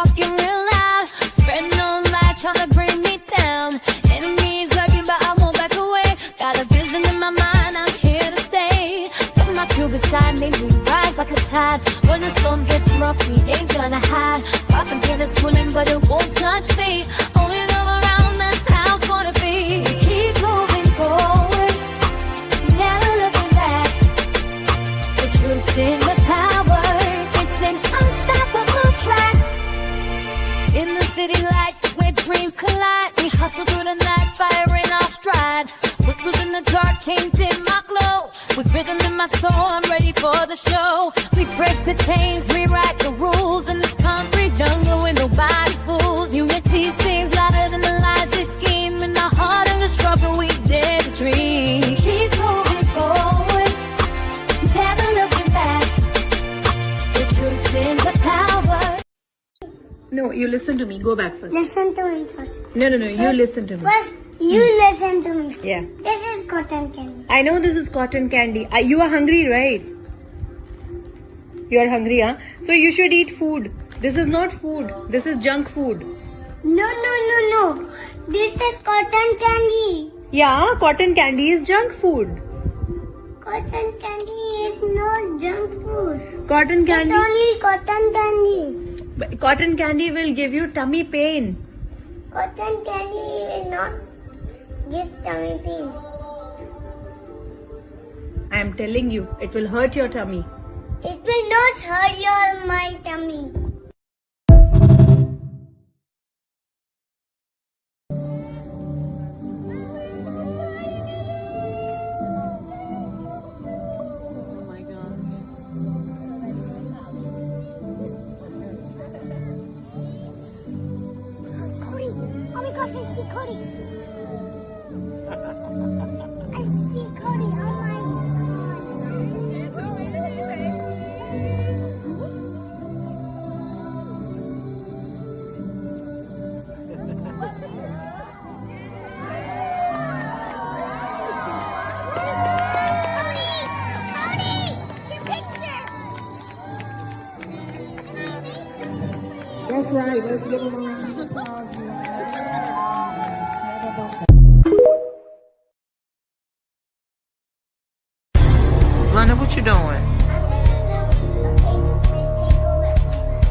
talking real loud, spreading no light, trying to bring me down. Enemies lurking, but I won't back away. Got a vision in my mind, I'm here to stay. With my crew beside me, we rise like a tide. When the storm gets rough, we ain't gonna hide. Propaganda swirling, but it won't touch me. Only love around, that's how it's gonna be. We keep moving forward, never looking back. The truth's in the power, it's an unstoppable track. In the city lights where dreams collide, we hustle through the night, fire in our stride. Whispers in the dark can't dim my glow. With rhythm in my soul, I'm ready for the show. We break the chains, rewrite the rules in this concrete jungle where nobody's fools. Unity sings louder than the lies they scheme. In the heart of the struggle, we dare to dream. Keep moving forward, never looking back. The truth's in the power. No, you listen to me. Go back first. Listen to me first. No, you listen to me. First, you listen to me. Yeah. This is cotton candy. I know this is cotton candy. You are hungry, right? You are hungry, huh? So you should eat food. This is not food. This is junk food. No. This is cotton candy. Yeah, cotton candy is junk food. Cotton candy is not junk food. Cotton It's candy. only cotton candy. Cotton candy will give you tummy pain. Cotton candy will not give tummy pain. I am telling you, it will hurt your tummy. It will not hurt my tummy. Oh my gosh, I see Cody. I see Cody. Oh my Cody, your picture. That's right. Let's give him a round of applause. London, what you doing?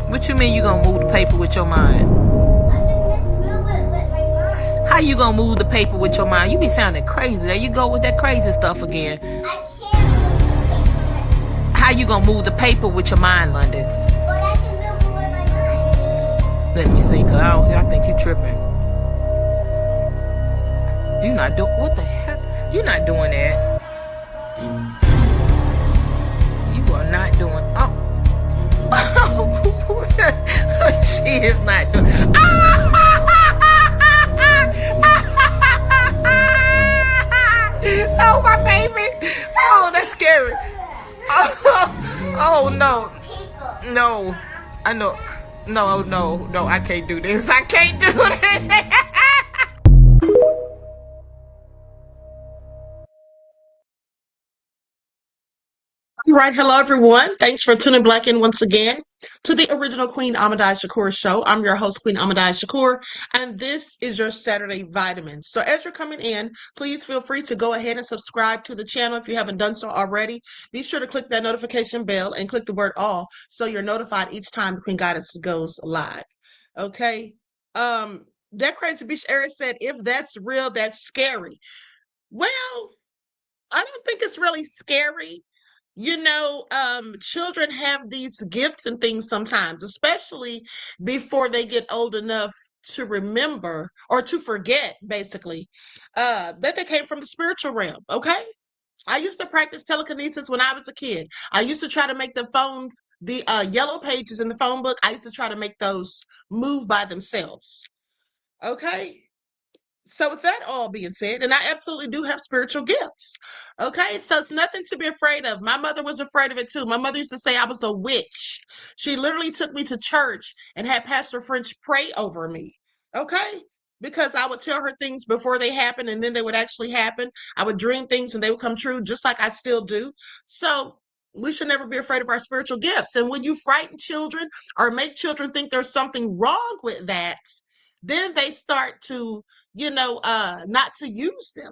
What you mean you gonna move the paper with your mind? How you gonna move the paper with your mind? You be sounding crazy. There you go with that crazy stuff again. How you gonna move the paper with your mind, London? Let me see, cause I think you tripping. You not doing what the hell? You not doing that. You are not doing. Oh, she is not doing. Oh, my baby. Oh, that's scary. Oh no, no, I know. No, I can't do this. I can't do this. All right, hello everyone. Thanks for tuning back in once again to the original Queen Ahmadiyyah Shakur show. I'm your host, Queen Ahmadiyyah Shakur, and this is your Saturday Vitamins. So as you're coming in, please feel free to go ahead and subscribe to the channel if you haven't done so already. Be sure to click that notification bell and click the word all so you're notified each time the Queen Goddess goes live. Okay? That crazy bitch Eric said, if that's real, that's scary. Well, I don't think it's really scary. You know, children have these gifts and things sometimes, especially before they get old enough to remember or to forget, basically, that they came from the spiritual realm. Okay. I used to practice telekinesis when I was a kid. I used to try to make the yellow pages in the phone book. I used to try to make those move by themselves. Okay. So with that all being said, and I absolutely do have spiritual gifts. Okay, so it's nothing to be afraid of. My mother was afraid of it too. My mother used to say I was a witch. She literally took me to church and had Pastor French pray over me. Okay, because I would tell her things before they happened and then they would actually happen. I would dream things and they would come true just like I still do. So We should never be afraid of our spiritual gifts. And when you frighten children or make children think there's something wrong with that, then they start to, not to use them.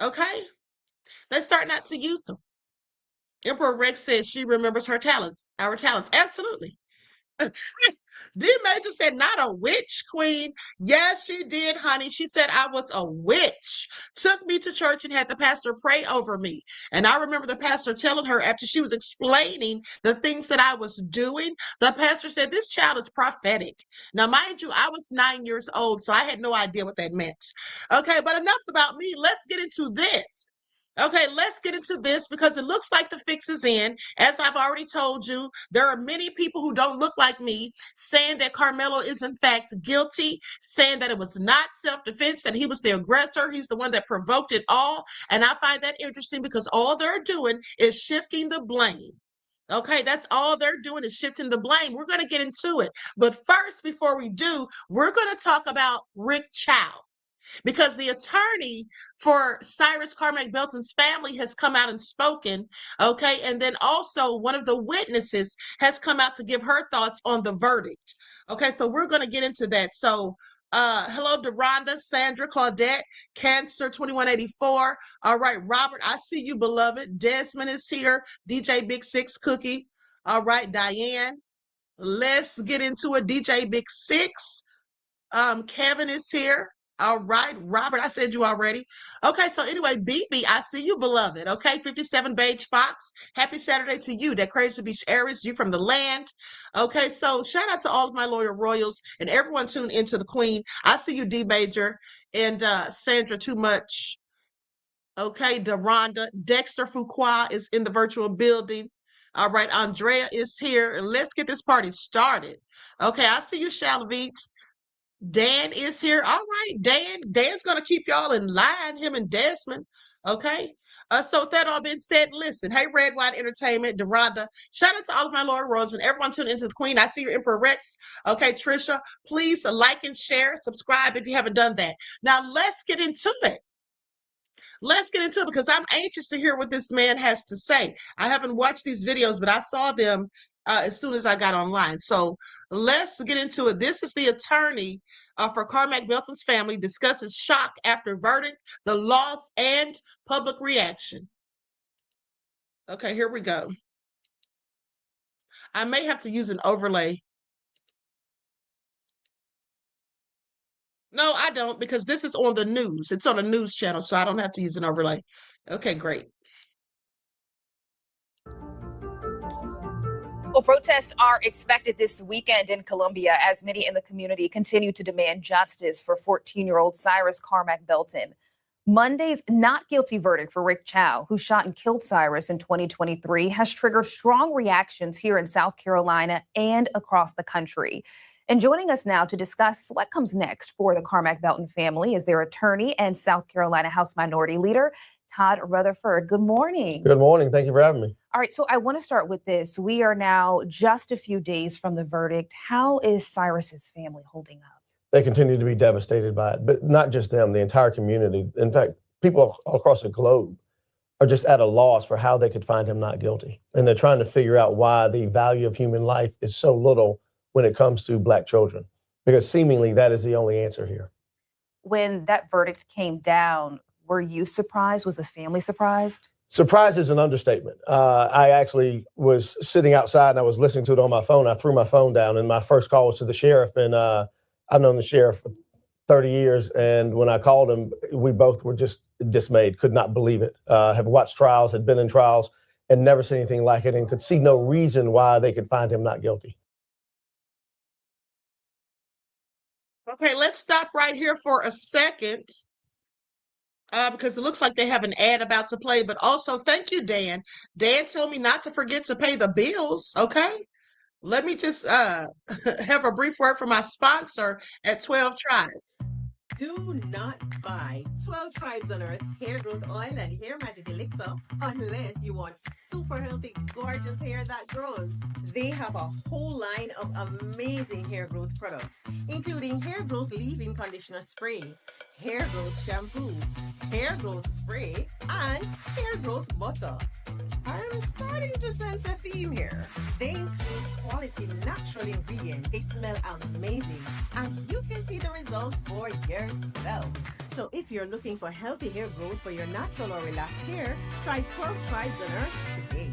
Okay? They start not to use them. Emperor Rex says she remembers her talents, our talents. Absolutely. D Major said, not a witch, Queen. Yes, she did, honey. She said I was a witch. Took me to church and had the pastor pray over me. And I remember the pastor telling her after she was explaining the things that I was doing, the pastor said, this child is prophetic. Now, mind you, I was 9 years old, so I had no idea what that meant. Okay, but enough about me. Let's get into this. Okay, let's get into this because it looks like the fix is in. As I've already told you, there are many people who don't look like me saying that Karmelo is in fact guilty, saying that it was not self-defense, that he was the aggressor. He's the one that provoked it all. And I find that interesting because all they're doing is shifting the blame. Okay, that's all they're doing is shifting the blame. We're going to get into it. But first, before we do, we're going to talk about Rick Chow, because the attorney for Cyrus Carmack Belton's family has come out and spoken, okay? And then also one of the witnesses has come out to give her thoughts on the verdict. Okay, so we're going to get into that. So hello, Deronda, Sandra, Claudette, Cancer 2184. All right, Robert, I see you, beloved. Desmond is here. DJ Big Six Cookie. All right, Diane. Let's get into it. DJ Big Six. Kevin is here. All right, Robert, I said you already. Okay, so anyway, BB, I see you, beloved. Okay, 57 Beige Fox. Happy Saturday to you. That Crazy Beach Aries, you from the land. Okay, so shout out to all of my loyal royals and everyone tuned into the Queen. I see you, D Major and Sandra Too Much. Okay, Deronda. Dexter Fuqua is in the virtual building. All right, Andrea is here. And let's get this party started. Okay, I see you, Shalvitz. Dan is here. All right, Dan's gonna keep y'all in line, him and Desmond. Okay. So with that all being said, listen, hey, Red Wine Entertainment, Deronda, shout out to all of my loyal royals and everyone tuning into the Queen. I see you, Emperor Rex. Okay, Trisha, please like and share, subscribe if you haven't done that. Now let's get into it. Let's get into it because I'm anxious to hear what this man has to say. I haven't watched these videos, but I saw them as soon as I got online. So let's get into it. This is the attorney for Carmack Belton's family discusses shock after verdict, the loss, and public reaction. Okay, here we go. I may have to use an overlay. No, I don't, because this is on the news. It's on a news channel, so I don't have to use an overlay. Okay, great. Well, protests are expected this weekend in Colombia as many in the community continue to demand justice for 14-year-old Cyrus Carmack Belton. Monday's not guilty verdict for Rick Chow, who shot and killed Cyrus in 2023, has triggered strong reactions here in South Carolina and across the country. And joining us now to discuss what comes next for the Carmack Belton family is their attorney and South Carolina House Minority Leader, Todd Rutherford. Good morning. Good morning. Thank you for having me. All right, so I want to start with this. We are now just a few days from the verdict. How is Cyrus's family holding up? They continue to be devastated by it, but not just them, the entire community. In fact, people all across the globe are just at a loss for how they could find him not guilty. And they're trying to figure out why the value of human life is so little when it comes to Black children, because seemingly that is the only answer here. When that verdict came down, were you surprised? Was the family surprised? Surprise is an understatement. I actually was sitting outside and I was listening to it on my phone. I threw my phone down and my first call was to the sheriff. And I've known the sheriff for 30 years. And when I called him, we both were just dismayed, could not believe it. Have watched trials, had been in trials and never seen anything like it and could see no reason why they could find him not guilty. Okay, let's stop right here for a second because it looks like they have an ad about to play. But also, thank you, Dan. Dan told me not to forget to pay the bills, okay? Let me just have a brief word from my sponsor at 12 Tribes. Do not buy 12 Tribes on Earth hair growth oil and hair magic elixir unless you want super healthy, gorgeous hair that grows. They have a whole line of amazing hair growth products, including hair growth leave-in conditioner spray, hair growth shampoo, hair growth spray, and hair growth butter. I'm starting to sense a theme here. They include quality natural ingredients. They smell amazing, and you can see the results for yourself. So if you're looking for healthy hair growth for your natural or relaxed hair, try 12 Tribes on Earth today.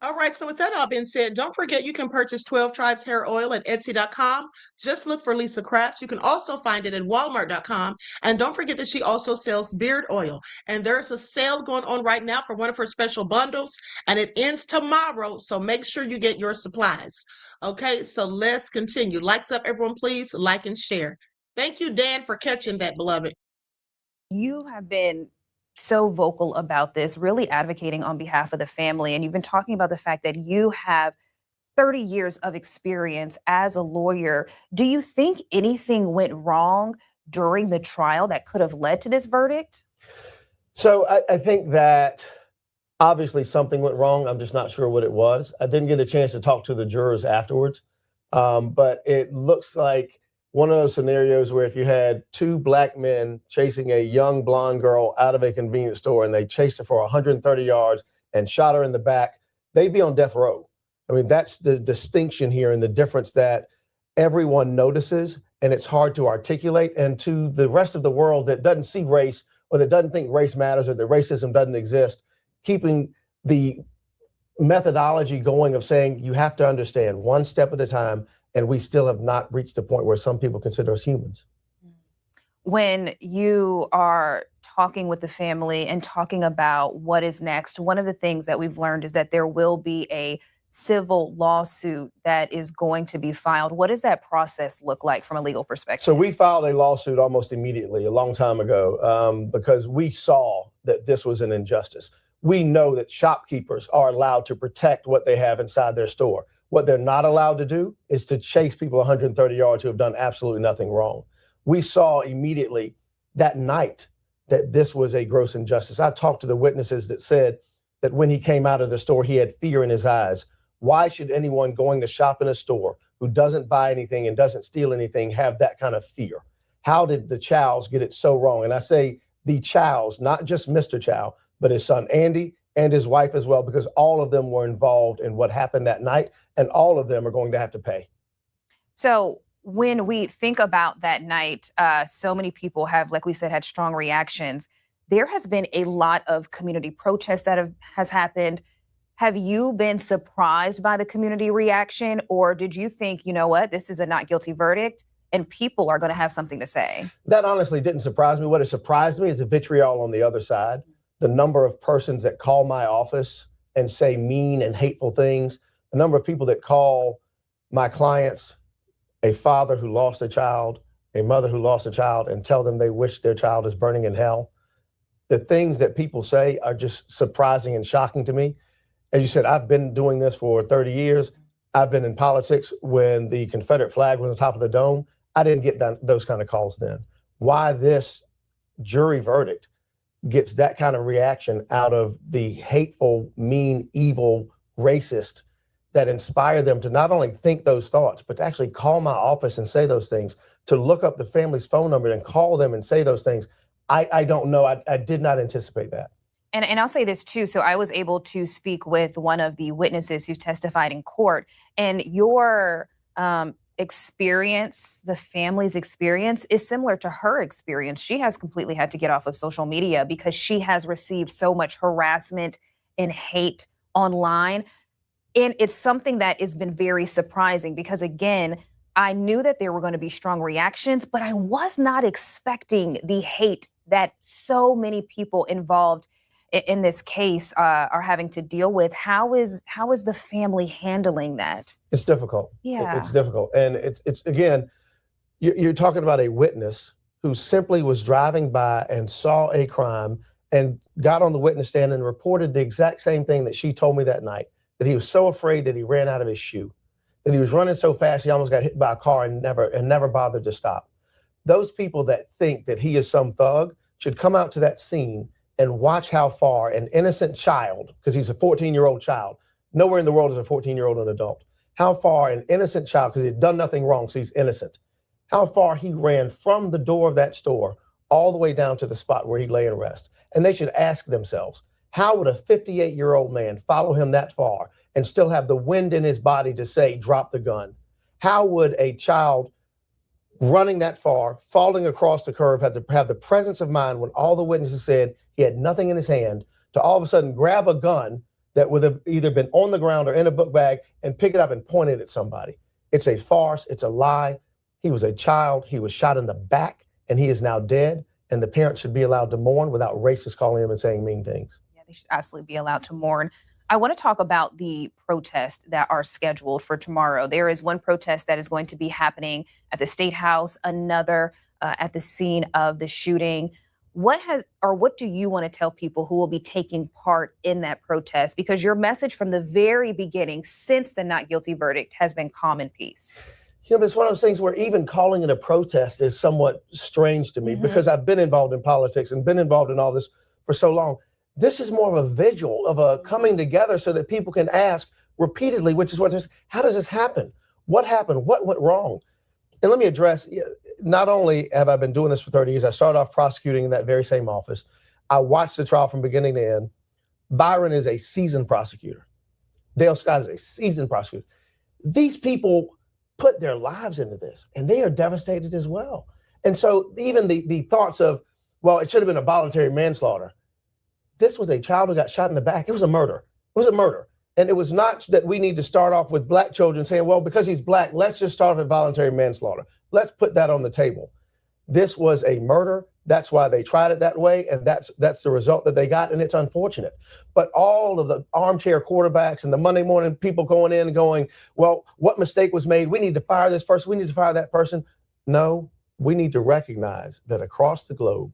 All right, so with that all being said, don't forget you can purchase 12 Tribes Hair Oil at Etsy.com. Just look for Lisa Crafts. You can also find it at Walmart.com. And don't forget that she also sells beard oil. And there's a sale going on right now for one of her special bundles, and it ends tomorrow. So make sure you get your supplies. Okay, so let's continue. Likes up, everyone, please like and share. Thank you, Dan, for catching that, beloved. You have been so vocal about this, really advocating on behalf of the family. And you've been talking about the fact that you have 30 years of experience as a lawyer. Do you think anything went wrong during the trial that could have led to this verdict? So I think that obviously something went wrong. I'm just not sure what it was. I didn't get a chance to talk to the jurors afterwards, but it looks like one of those scenarios where if you had two black men chasing a young blonde girl out of a convenience store and they chased her for 130 yards and shot her in the back, they'd be on death row. I mean, that's the distinction here and the difference that everyone notices, and it's hard to articulate. And to the rest of the world that doesn't see race or that doesn't think race matters or that racism doesn't exist, keeping the methodology going of saying you have to understand one step at a time, and we still have not reached the point where some people consider us humans. When you are talking with the family and talking about what is next, one of the things that we've learned is that there will be a civil lawsuit that is going to be filed. What does that process look like from a legal perspective? So we filed a lawsuit almost immediately, a long time ago, because we saw that this was an injustice. We know that shopkeepers are allowed to protect what they have inside their store. What they're not allowed to do is to chase people 130 yards who have done absolutely nothing wrong. We saw immediately that night that this was a gross injustice. I talked to the witnesses that said that when he came out of the store, he had fear in his eyes. Why should anyone going to shop in a store who doesn't buy anything and doesn't steal anything have that kind of fear? How did the Chows get it so wrong? And I say the Chows, not just Mr. Chow, but his son Andy and his wife as well, because all of them were involved in what happened that night, and all of them are going to have to pay. So when we think about that night, so many people have, like we said, had strong reactions. There has been a lot of community protests that has happened. Have you been surprised by the community reaction, or did you think, you know what, this is a not guilty verdict and people are going to have something to say? That honestly didn't surprise me. What it surprised me is the vitriol on the other side. The number of persons that call my office and say mean and hateful things, the number of people that call my clients a father who lost a child, a mother who lost a child, and tell them they wish their child is burning in hell. The things that people say are just surprising and shocking to me. As you said, I've been doing this for 30 years. I've been in politics when the Confederate flag was on top of the dome. I didn't get those kind of calls then. Why this jury verdict gets that kind of reaction out of the hateful, mean, evil, racist that inspire them to not only think those thoughts, but to actually call my office and say those things, to look up the family's phone number and call them and say those things. I don't know. I did not anticipate that. And I'll say this too. So I was able to speak with one of the witnesses who testified in court, and your experience, the family's experience, is similar to her experience. She has completely had to get off of social media because she has received so much harassment and hate online. And it's something that has been very surprising because, again, I knew that there were going to be strong reactions, but I was not expecting the hate that so many people involved in this case are having to deal with. How is the family handling that? It's difficult. Yeah. It's difficult. And it's again, you're talking about a witness who simply was driving by and saw a crime and got on the witness stand and reported the exact same thing that she told me that night, that he was so afraid that he ran out of his shoe, that he was running so fast he almost got hit by a car and never bothered to stop. Those people that think that he is some thug should come out to that scene and watch how far an innocent child, because he's a 14-year-old child, nowhere in the world is a 14-year-old an adult, how far an innocent child, because he'd done nothing wrong, so he's innocent, how far he ran from the door of that store all the way down to the spot where he lay in rest. And they should ask themselves, how would a 58-year-old man follow him that far and still have the wind in his body to say, drop the gun? How would a child running that far, falling across the curb, have the presence of mind when all the witnesses said he had nothing in his hand to all of a sudden grab a gun that would have either been on the ground or in a book bag and pick it up and point it at somebody? It's a farce. It's a lie. He was a child. He was shot in the back and he is now dead. And the parents should be allowed to mourn without racists calling him and saying mean things. Yeah, they should absolutely be allowed to mourn. I want to talk about the protests that are scheduled for tomorrow. There is one protest that is going to be happening at the State House, another at the scene of the shooting. What do you want to tell people who will be taking part in that protest? Because your message from the very beginning, since the not guilty verdict, has been calm and peace. You know, it's one of those things where even calling it a protest is somewhat strange to me because I've been involved in politics and been involved in all this for so long. This is more of a vigil of a coming together so that people can ask repeatedly, which is how does this happen? What happened? What went wrong? And let me address, not only have I been doing this for 30 years, I started off prosecuting in that very same office. I watched the trial from beginning to end. Byron is a seasoned prosecutor. Dale Scott is a seasoned prosecutor. These people put their lives into this and they are devastated as well. And so even the thoughts of, well, it should have been a voluntary manslaughter. This was a child who got shot in the back. It was a murder. It was a murder. And it was not that we need to start off with black children saying, well, because he's black, let's just start off at voluntary manslaughter. Let's put that on the table. This was a murder. That's why they tried it that way. And that's the result that they got. And it's unfortunate. But all of the armchair quarterbacks and the Monday morning people going in and going, well, what mistake was made? We need to fire this person. We need to fire that person. No, we need to recognize that across the globe,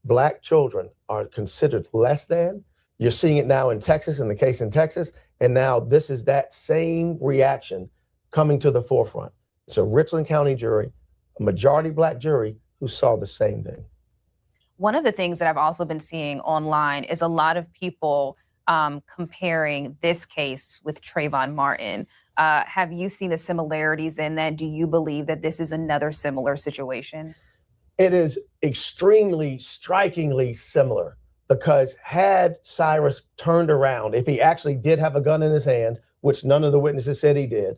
black children are considered less than. You're seeing it now in Texas, in the case in Texas. And now this is that same reaction coming to the forefront. It's a Richland County jury, a majority black jury who saw the same thing. One of the things that I've also been seeing online is a lot of people comparing this case with Trayvon Martin. Have you seen the similarities in that? Do you believe that this is another similar situation? It is extremely, strikingly similar because had Cyrus turned around, if he actually did have a gun in his hand, which none of the witnesses said he did,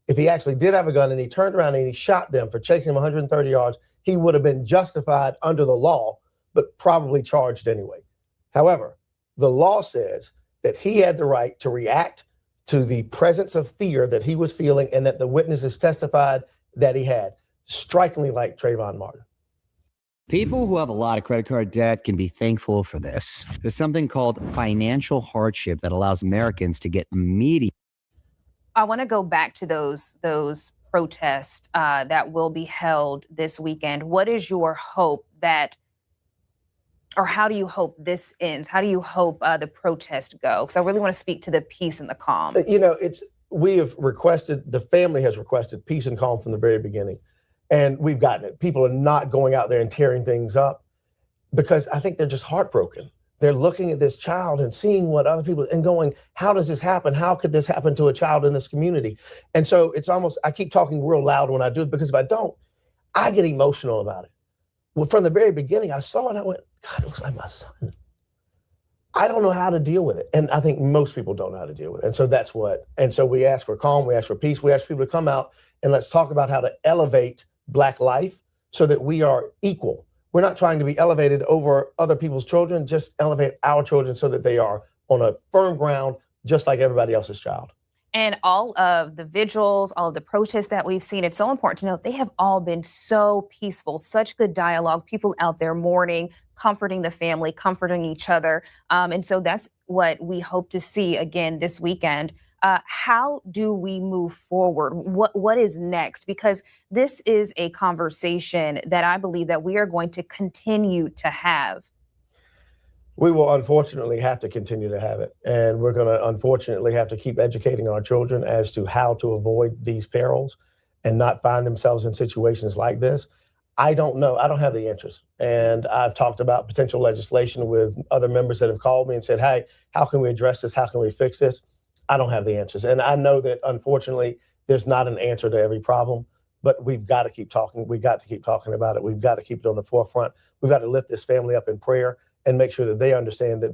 if he actually did have a gun and he turned around and he shot them for chasing him 130 yards, he would have been justified under the law, but probably charged anyway. However, the law says that he had the right to react to the presence of fear that he was feeling and that the witnesses testified that he had, strikingly like Trayvon Martin. People who have a lot of credit card debt can be thankful for this. There's something called financial hardship that allows Americans to get immediate. I want to go back to those protests that will be held this weekend. What is your hope or how do you hope this ends? How do you hope the protests go? Because I really want to speak to the peace and the calm. You know, the family has requested peace and calm from the very beginning. And we've gotten it. People are not going out there and tearing things up because I think they're just heartbroken. They're looking at this child and seeing what other people and going, how does this happen? How could this happen to a child in this community? And so it's almost, I keep talking real loud when I do it because if I don't, I get emotional about it. Well, from the very beginning, I saw it and I went, God, it looks like my son. I don't know how to deal with it. And I think most people don't know how to deal with it. And so we ask for calm, we ask for peace, we ask people to come out and let's talk about how to elevate Black life so that we are equal. We're not trying to be elevated over other people's children, just elevate our children so that they are on a firm ground, just like everybody else's child. And all of the vigils, all of the protests that we've seen, it's so important to note they have all been so peaceful, such good dialogue, people out there mourning, comforting the family, comforting each other. And so that's what we hope to see again this weekend. How do we move forward? What is next? Because this is a conversation that I believe that we are going to continue to have. We will unfortunately have to continue to have it. And we're going to unfortunately have to keep educating our children as to how to avoid these perils and not find themselves in situations like this. I don't know. I don't have the answers. And I've talked about potential legislation with other members that have called me and said, hey, how can we address this? How can we fix this? I don't have the answers. And I know that, unfortunately, There's not an answer to every problem, but we've got to keep talking. We've got to keep talking about it. We've got to keep it on the forefront. We've got to lift this family up in prayer and make sure that they understand that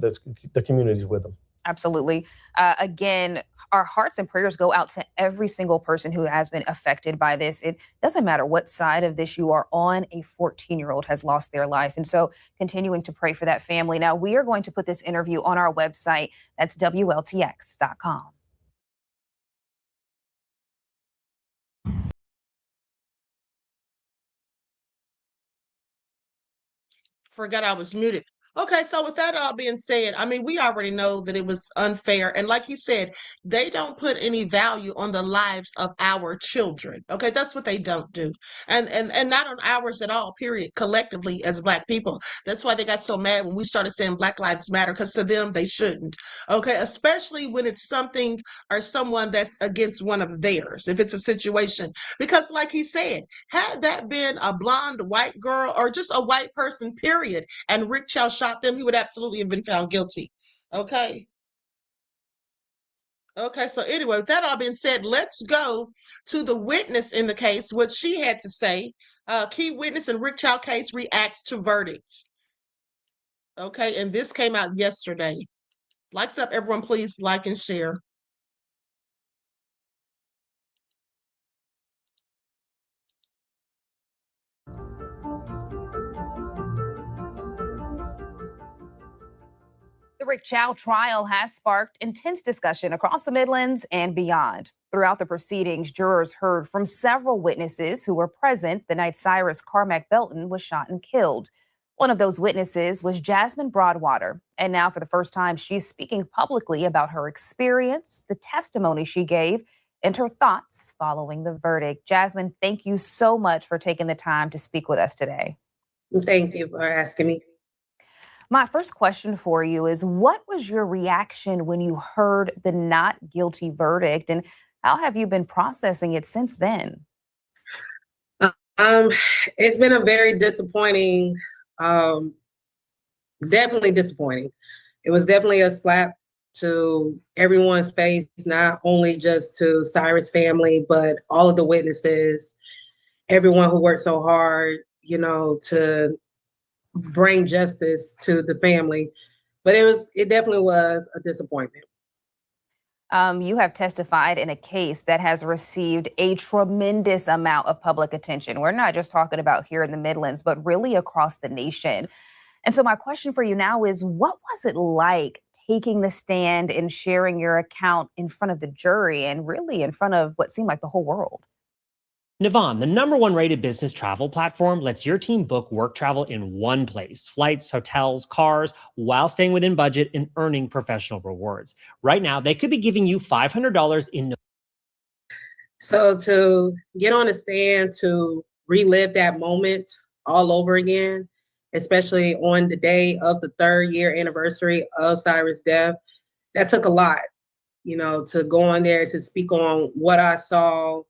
the community is with them. Absolutely. Again, our hearts and prayers go out to every single person who has been affected by this. It doesn't matter what side of this you are on, a 14-year-old has lost their life. And so continuing to pray for that family. Now, we are going to put this interview on our website. That's WLTX.com. Forgot I was muted. Okay, so with that all being said, I mean, we already know that it was unfair. And like he said, they don't put any value on the lives of our children. Okay, that's what they don't do. And not on ours at all, period, collectively as Black people. That's why they got so mad when we started saying Black Lives Matter, because to them, they shouldn't. Okay, especially when it's something or someone that's against one of theirs, if it's a situation. Because like he said, had that been a blonde white girl or just a white person, period, and Rick Chow shot them, he would absolutely have been found guilty. Okay. Okay, so anyway, with that all being said, let's go to the witness in the case, what she had to say. Key witness in Rick Chow case reacts to verdicts. Okay, and this came out yesterday. Likes up, everyone, please like and share. The Rick Chow trial has sparked intense discussion across the Midlands and beyond. Throughout the proceedings, jurors heard from several witnesses who were present the night Cyrus Carmack Belton was shot and killed. One of those witnesses was Jasmine Broadwater, and now for the first time, she's speaking publicly about her experience, the testimony she gave, and her thoughts following the verdict. Jasmine, thank you so much for taking the time to speak with us today. Thank you for asking me. My first question for you is, what was your reaction when you heard the not guilty verdict, and how have you been processing it since then? It's been a very disappointing, definitely disappointing. It was definitely a slap to everyone's face, not only just to Cyrus' family, but all of the witnesses, everyone who worked so hard, to bring justice to the family. But it definitely was a disappointment. You have testified in a case that has received a tremendous amount of public attention. We're not just talking about here in the Midlands, but really across the nation. And so my question for you now is, what was it like taking the stand and sharing your account in front of the jury and really in front of what seemed like the whole world? Navan, the #1 rated business travel platform, lets your team book work travel in one place: flights, hotels, cars, while staying within budget and earning professional rewards. Right now, they could be giving you $500 in. So to get on the stand, to relive that moment all over again, especially on the day of the 3rd year anniversary of Cyrus' death, that took a lot, to go on there, to speak on what I saw,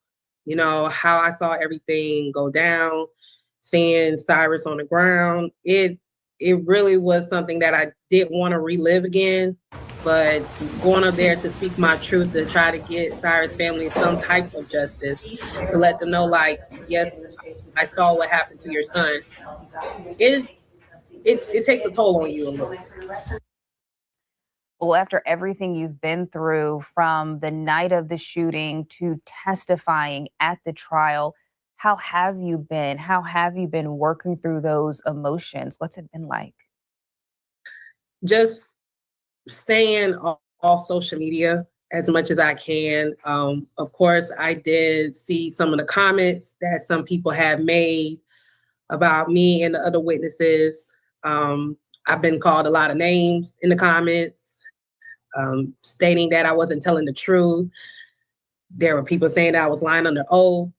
how I saw everything go down, seeing Cyrus on the ground. It really was something that I didn't want to relive again, but going up there to speak my truth, to try to get Cyrus' family some type of justice, to let them know, like, yes, I saw what happened to your son. It takes a toll on you a little. Well, after everything you've been through, from the night of the shooting to testifying at the trial, how have you been? How have you been working through those emotions? What's it been like? Just staying off social media as much as I can. Of course, I did see some of the comments that some people have made about me and the other witnesses. I've been called a lot of names in the comments, stating that I wasn't telling the truth. There were people saying that I was lying under oath,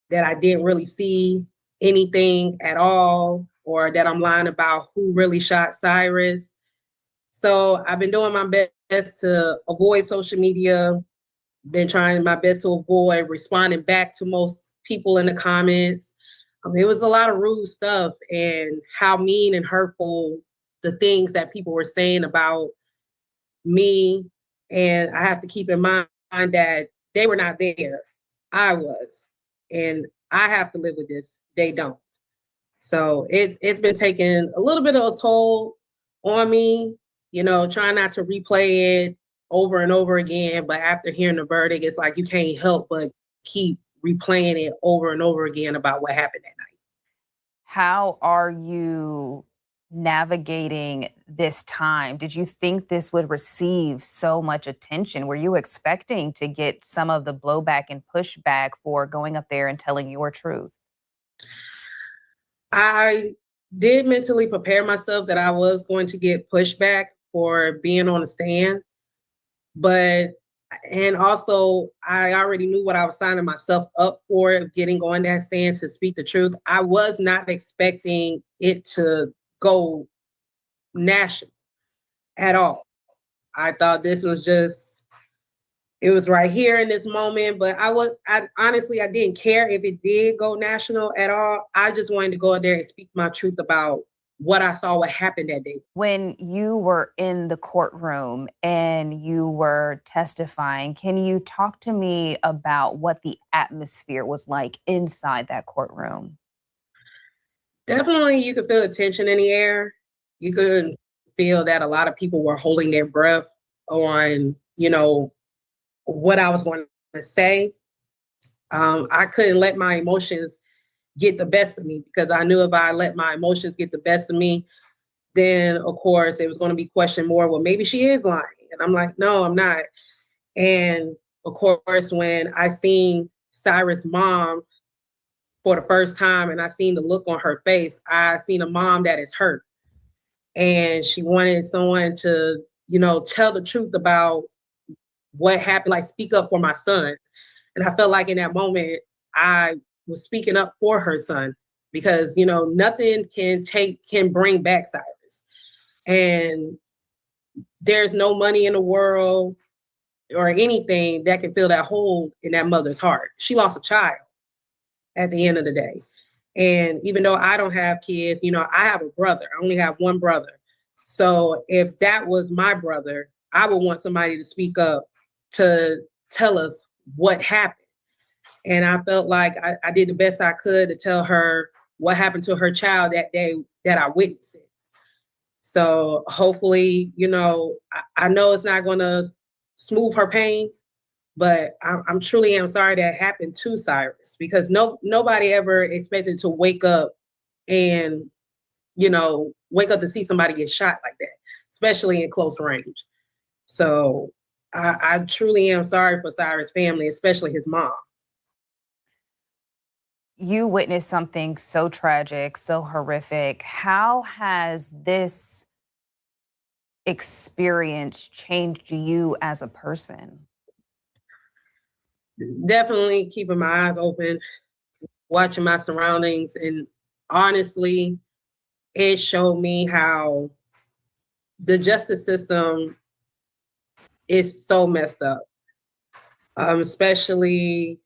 that I didn't really see anything at all, or that I'm lying about who really shot Cyrus. So I've been doing my best to avoid social media, been trying my best to avoid responding back to most people in the comments. It was a lot of rude stuff, and how mean and hurtful the things that people were saying about me. And I have to keep in mind that they were not there. I was. And I have to live with this. They don't. So it's been taking a little bit of a toll on me, trying not to replay it over and over again. But after hearing the verdict, it's like you can't help but keep replaying it over and over again about what happened that night. How are you navigating this time? Did you think this would receive so much attention? Were you expecting to get some of the blowback and pushback for going up there and telling your truth? I did mentally prepare myself that I was going to get pushback for being on the stand, and also I already knew what I was signing myself up for, getting on that stand to speak the truth. I was not expecting it to go national at all. I thought this was just, it was right here in this moment, but I honestly, I didn't care if it did go national at all. I just wanted to go out there and speak my truth about what I saw, what happened that day. When you were in the courtroom and you were testifying, can you talk to me about what the atmosphere was like inside that courtroom? Definitely, you could feel the tension in the air. You could feel that a lot of people were holding their breath on, what I was going to say. I couldn't let my emotions get the best of me, because I knew if I let my emotions get the best of me, then of course it was going to be questioned more. Well, maybe she is lying. And I'm like, no, I'm not. And of course, when I seen Cyrus' mom for the first time and I seen the look on her face, I seen a mom that is hurt. And she wanted someone to, tell the truth about what happened, like speak up for my son. And I felt like in that moment, I was speaking up for her son, because, nothing can bring back Cyrus. And there's no money in the world or anything that can fill that hole in that mother's heart. She lost a child at the end of the day. And even though I don't have kids, I have a brother. I only have one brother. So if that was my brother, I would want somebody to speak up to tell us what happened. And I felt like I did the best I could to tell her what happened to her child that day that I witnessed it. So hopefully, I know it's not going to smooth her pain, but I'm truly am sorry that happened to Cyrus, because nobody ever expected to wake up and, wake up to see somebody get shot like that, especially in close range. So I truly am sorry for Cyrus' family, especially his mom. You witnessed something so tragic, so horrific. How has this experience changed you as a person? Definitely keeping my eyes open, watching my surroundings, and honestly, it showed me how the justice system is so messed up, especially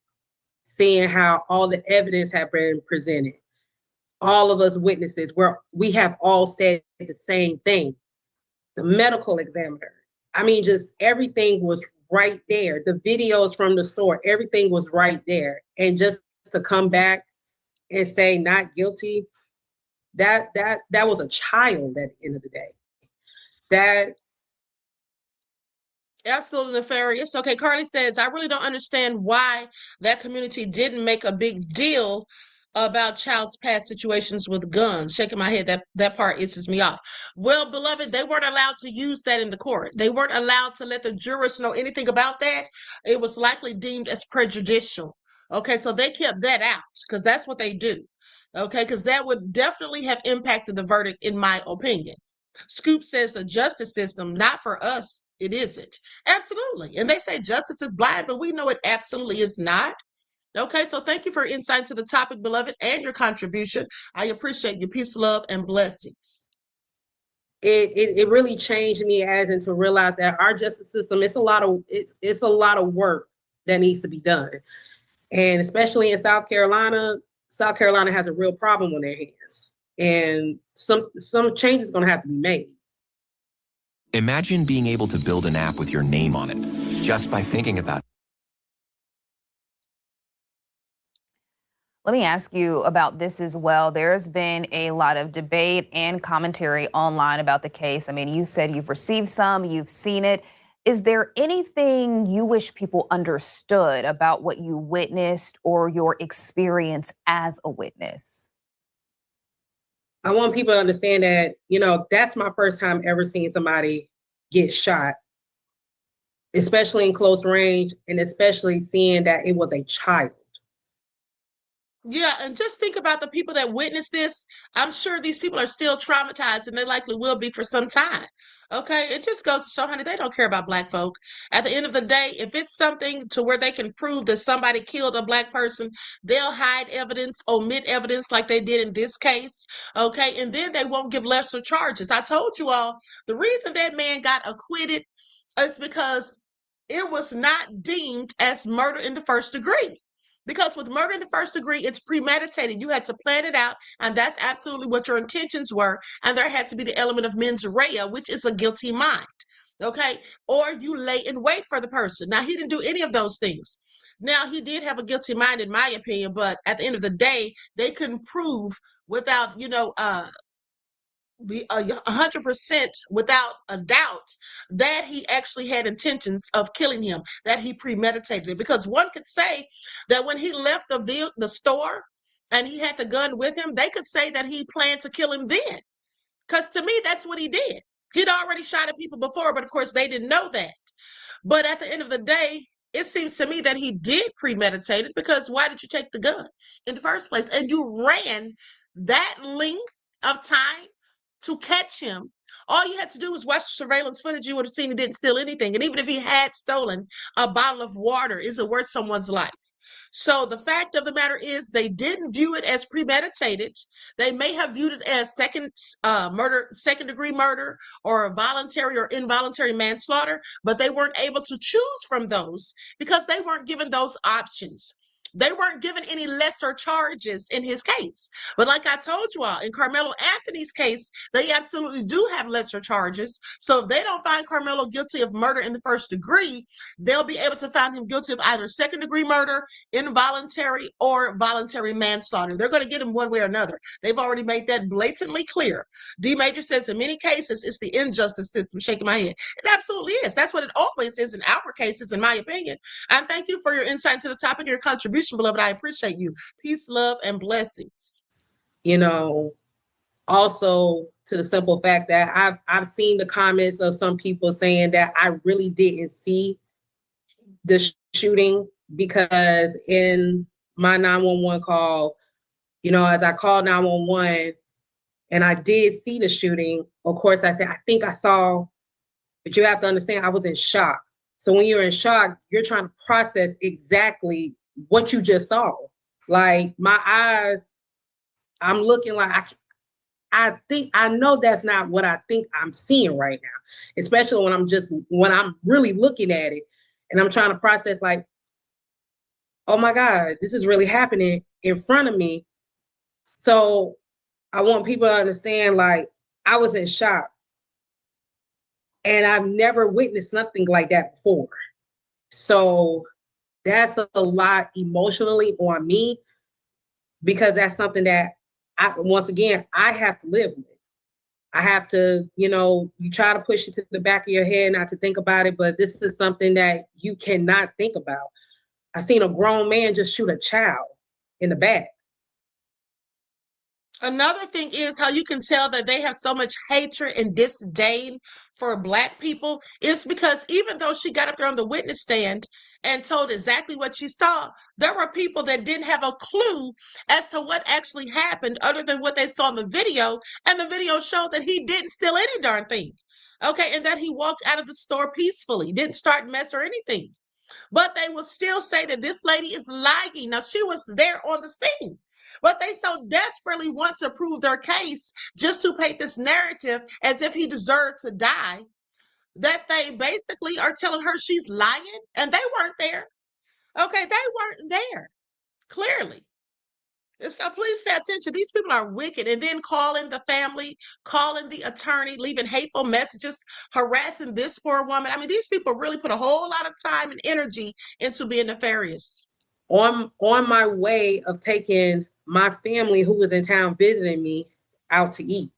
seeing how all the evidence have been presented. All of us witnesses, we have all said the same thing. The medical examiner, just everything was right there. The videos from the store, everything was right there. And just to come back and say not guilty, that was a child at the end of the day. That Absolutely nefarious. Okay, Carly says, I really don't understand why that community didn't make a big deal about Chow's past situations with guns. Shaking my head, that part itches me off. Well, beloved, they weren't allowed to use that in the court. They weren't allowed to let the jurors know anything about that. It was likely deemed as prejudicial. Okay, so they kept that out because that's what they do. Okay, because that would definitely have impacted the verdict, in my opinion. Scoop says the justice system, not for us, it isn't. Absolutely. And they say justice is blind, but we know it absolutely is not. Okay, so thank you for your insight to the topic, beloved, and your contribution. I appreciate your peace, love, and blessings. It really changed me as into realize that our justice system, it's a lot of work that needs to be done. And especially in South Carolina has a real problem on their hands. And some change is going to have to be made. Imagine being able to build an app with your name on it just by thinking about it. Let me ask you about this as well. There's been a lot of debate and commentary online about the case. I mean, you said you've received some, you've seen it. Is there anything you wish people understood about what you witnessed or your experience as a witness? I want people to understand that, you know, that's my first time ever seeing somebody get shot, especially in close range, and especially seeing that it was a child. Yeah, and just think about the people that witnessed this. I'm sure these people are still traumatized, and they likely will be for some time. Okay, it just goes to show, honey, they don't care about black folk. At the end of the day, if it's something to where they can prove that somebody killed a black person, they'll hide evidence, omit evidence like they did in this case. Okay, and then they won't give lesser charges. I told you all, the reason that man got acquitted is because it was not deemed as murder in the first degree. Because with murder in the first degree, it's premeditated. You had to plan it out, and that's absolutely what your intentions were. And there had to be the element of mens rea, which is a guilty mind. Okay? Or you lay in wait for the person. Now, he didn't do any of those things. Now, he did have a guilty mind, in my opinion, but at the end of the day, they couldn't prove without, be 100% without a doubt that he actually had intentions of killing him, that he premeditated it. Because one could say that when he left the store and he had the gun with him, they could say that he planned to kill him then. Because to me, that's what he did. He'd already shot at people before, but of course they didn't know that. But at the end of the day, it seems to me that he did premeditate it, because why did you take the gun in the first place? And you ran that length of time to catch him. All you had to do was watch the surveillance footage. You would have seen he didn't steal anything. And even if he had stolen a bottle of water, is it worth someone's life? So the fact of the matter is, they didn't view it as premeditated. They may have viewed it as second degree murder, or voluntary or involuntary manslaughter, but they weren't able to choose from those because they weren't given those options. They weren't given any lesser charges in his case. But like I told you all, in Karmelo Anthony's case, they absolutely do have lesser charges. So if they don't find Karmelo guilty of murder in the first degree, they'll be able to find him guilty of either second degree murder, involuntary, or voluntary manslaughter. They're going to get him one way or another. They've already made that blatantly clear. D. Major says in many cases, it's the injustice system. Shaking my head. It absolutely is. That's what it always is in our cases, in my opinion. And thank you for your insight to the topic, your contribution, beloved. I appreciate you. Peace, love, and blessings. You know, also to the simple fact that I've seen the comments of some people saying that I really didn't see the shooting, because in my 911 call, you know, as I called 911 and I did see the shooting, of course I said, I think I saw, but you have to understand, I was in shock. So when you're in shock, you're trying to process exactly what you just saw. Like my eyes, I'm looking like I think I know that's not what I think I'm seeing right now, especially when I'm really looking at it and I'm trying to process, like, oh my God, this is really happening in front of me. So I want people to understand, like, I was in shock and I've never witnessed nothing like that before. So that's a lot emotionally on me, because that's something that I have to live with. I have to, you try to push it to the back of your head not to think about it, but this is something that you cannot think about. I seen a grown man just shoot a child in the back. Another thing is how you can tell that they have so much hatred and disdain for Black people is because even though she got up there on the witness stand and told exactly what she saw, there were people that didn't have a clue as to what actually happened other than what they saw in the video. And the video showed that he didn't steal any darn thing. Okay, and that he walked out of the store peacefully, didn't start mess or anything. But they will still say that this lady is lying. Now, she was there on the scene. But they so desperately want to prove their case just to paint this narrative as if he deserved to die, that they basically are telling her she's lying, and they weren't there. Okay, they weren't there, clearly. So please pay attention. These people are wicked. And then calling the family, calling the attorney, leaving hateful messages, harassing this poor woman. I mean, these people really put a whole lot of time and energy into being nefarious. on my way of taking my family who was in town visiting me out to eat.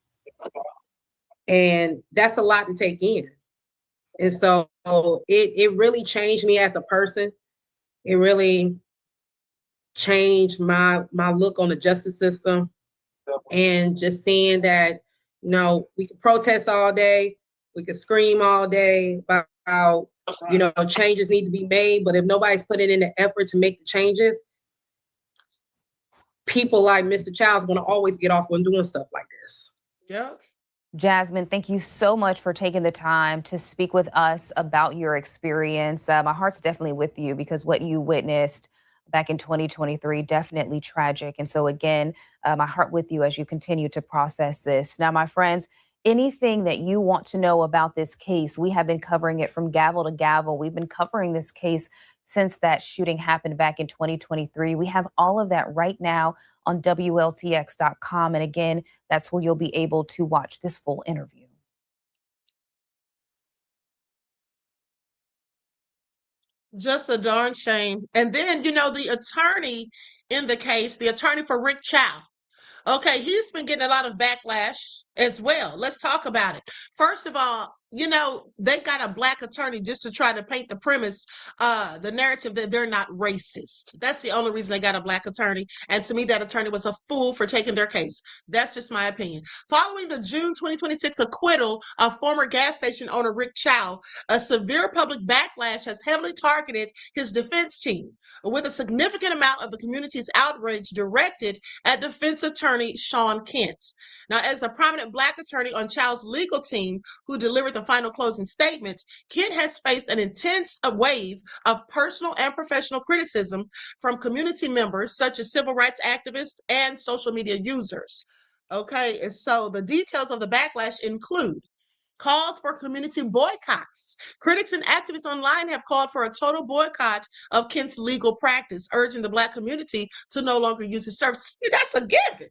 And that's a lot to take in. And so it really changed me as a person. It really changed my look on the justice system, and just seeing that, you know, we can protest all day, we can scream all day about how, you know, changes need to be made, but if nobody's putting in the effort to make the changes, people like Mr. Chow is going to always get off on doing stuff like this. Yep. Jasmine, thank you so much for taking the time to speak with us about your experience. My heart's definitely with you, because what you witnessed back in 2023, definitely tragic. And so again, my heart with you as you continue to process this. Now, my friends, anything that you want to know about this case, we have been covering it from gavel to gavel. We've been covering this case since that shooting happened back in 2023. We have all of that right now on WLTX.com. And again, that's where you'll be able to watch this full interview. Just a darn shame. And then, you know, the attorney in the case, the attorney for Rick Chow, okay, he's been getting a lot of backlash as well. Let's talk about it. First of all, you know, they got a black attorney just to try to paint the premise, the narrative that they're not racist. That's the only reason they got a black attorney. And to me, that attorney was a fool for taking their case. That's just my opinion. Following the June 2026 acquittal of former gas station owner Rick Chow, a severe public backlash has heavily targeted his defense team, with a significant amount of the community's outrage directed at defense attorney Sean Kent. Now, as the prominent black attorney on Chow's legal team who delivered the final closing statement, Kent has faced an intense wave of personal and professional criticism from community members such as civil rights activists and social media users. Okay, and so the details of the backlash include calls for community boycotts. Critics and activists online have called for a total boycott of Kent's legal practice, urging the black community to no longer use his services. That's a given.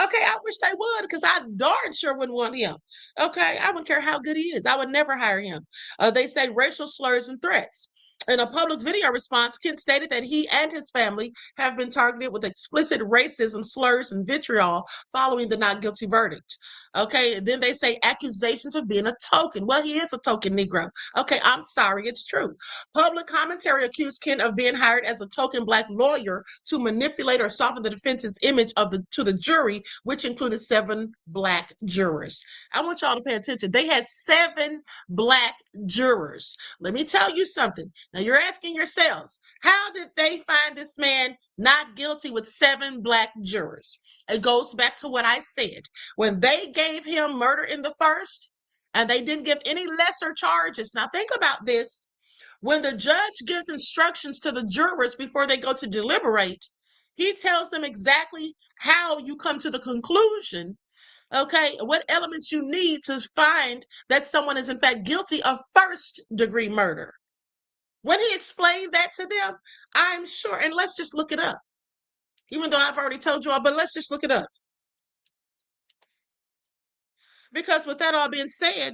Okay, I wish they would, because I darn sure wouldn't want him. Okay, I wouldn't care how good he is. I would never hire him. They say racial slurs and threats. In a public video response, Kent stated that he and his family have been targeted with explicit racism, slurs, and vitriol following the not guilty verdict. Okay, and then they say accusations of being a token. Well, he is a token Negro. Okay, I'm sorry, it's true. Public commentary accused Kent of being hired as a token black lawyer to manipulate or soften the defense's image to the jury, which included 7 black jurors. I want y'all to pay attention. They had 7 black jurors. Let me tell you something. Now you're asking yourselves, how did they find this man not guilty with 7 black jurors? It goes back to what I said. When they gave him murder in the first, and they didn't give any lesser charges. Now think about this. When the judge gives instructions to the jurors before they go to deliberate, he tells them exactly how you come to the conclusion, okay, what elements you need to find that someone is in fact guilty of first-degree murder. When he explained that to them, I'm sure, and let's just look it up. Even though I've already told you all, but let's just look it up. Because with that all being said,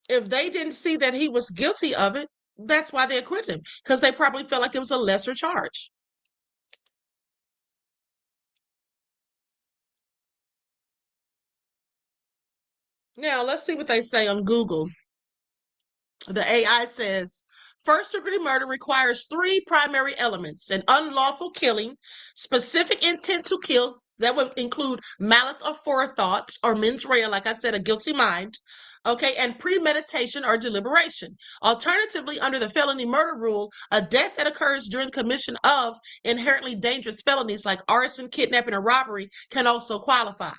if they didn't see that he was guilty of it, that's why they acquitted him, because they probably felt like it was a lesser charge. Now, let's see what they say on Google. The AI says, first-degree murder requires 3 primary elements: an unlawful killing, specific intent to kill, that would include malice or forethought, or mens rea, like I said, a guilty mind, okay, and premeditation or deliberation. Alternatively, under the felony murder rule, a death that occurs during the commission of inherently dangerous felonies like arson, kidnapping, or robbery can also qualify.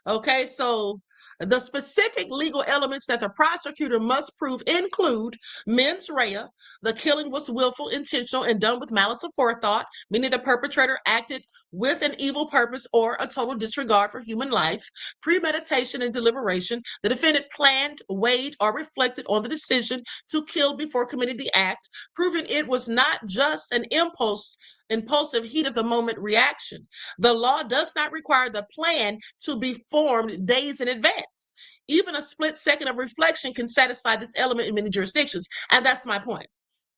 Okay, so the specific legal elements that the prosecutor must prove include mens rea, the killing was willful, intentional, and done with malice of forethought, meaning the perpetrator acted with an evil purpose or a total disregard for human life; premeditation and deliberation, the defendant planned, weighed, or reflected on the decision to kill before committing the act, proving it was not just an impulsive heat of the moment reaction. The law does not require the plan to be formed days in advance. Even a split second of reflection can satisfy this element in many jurisdictions. And that's my point.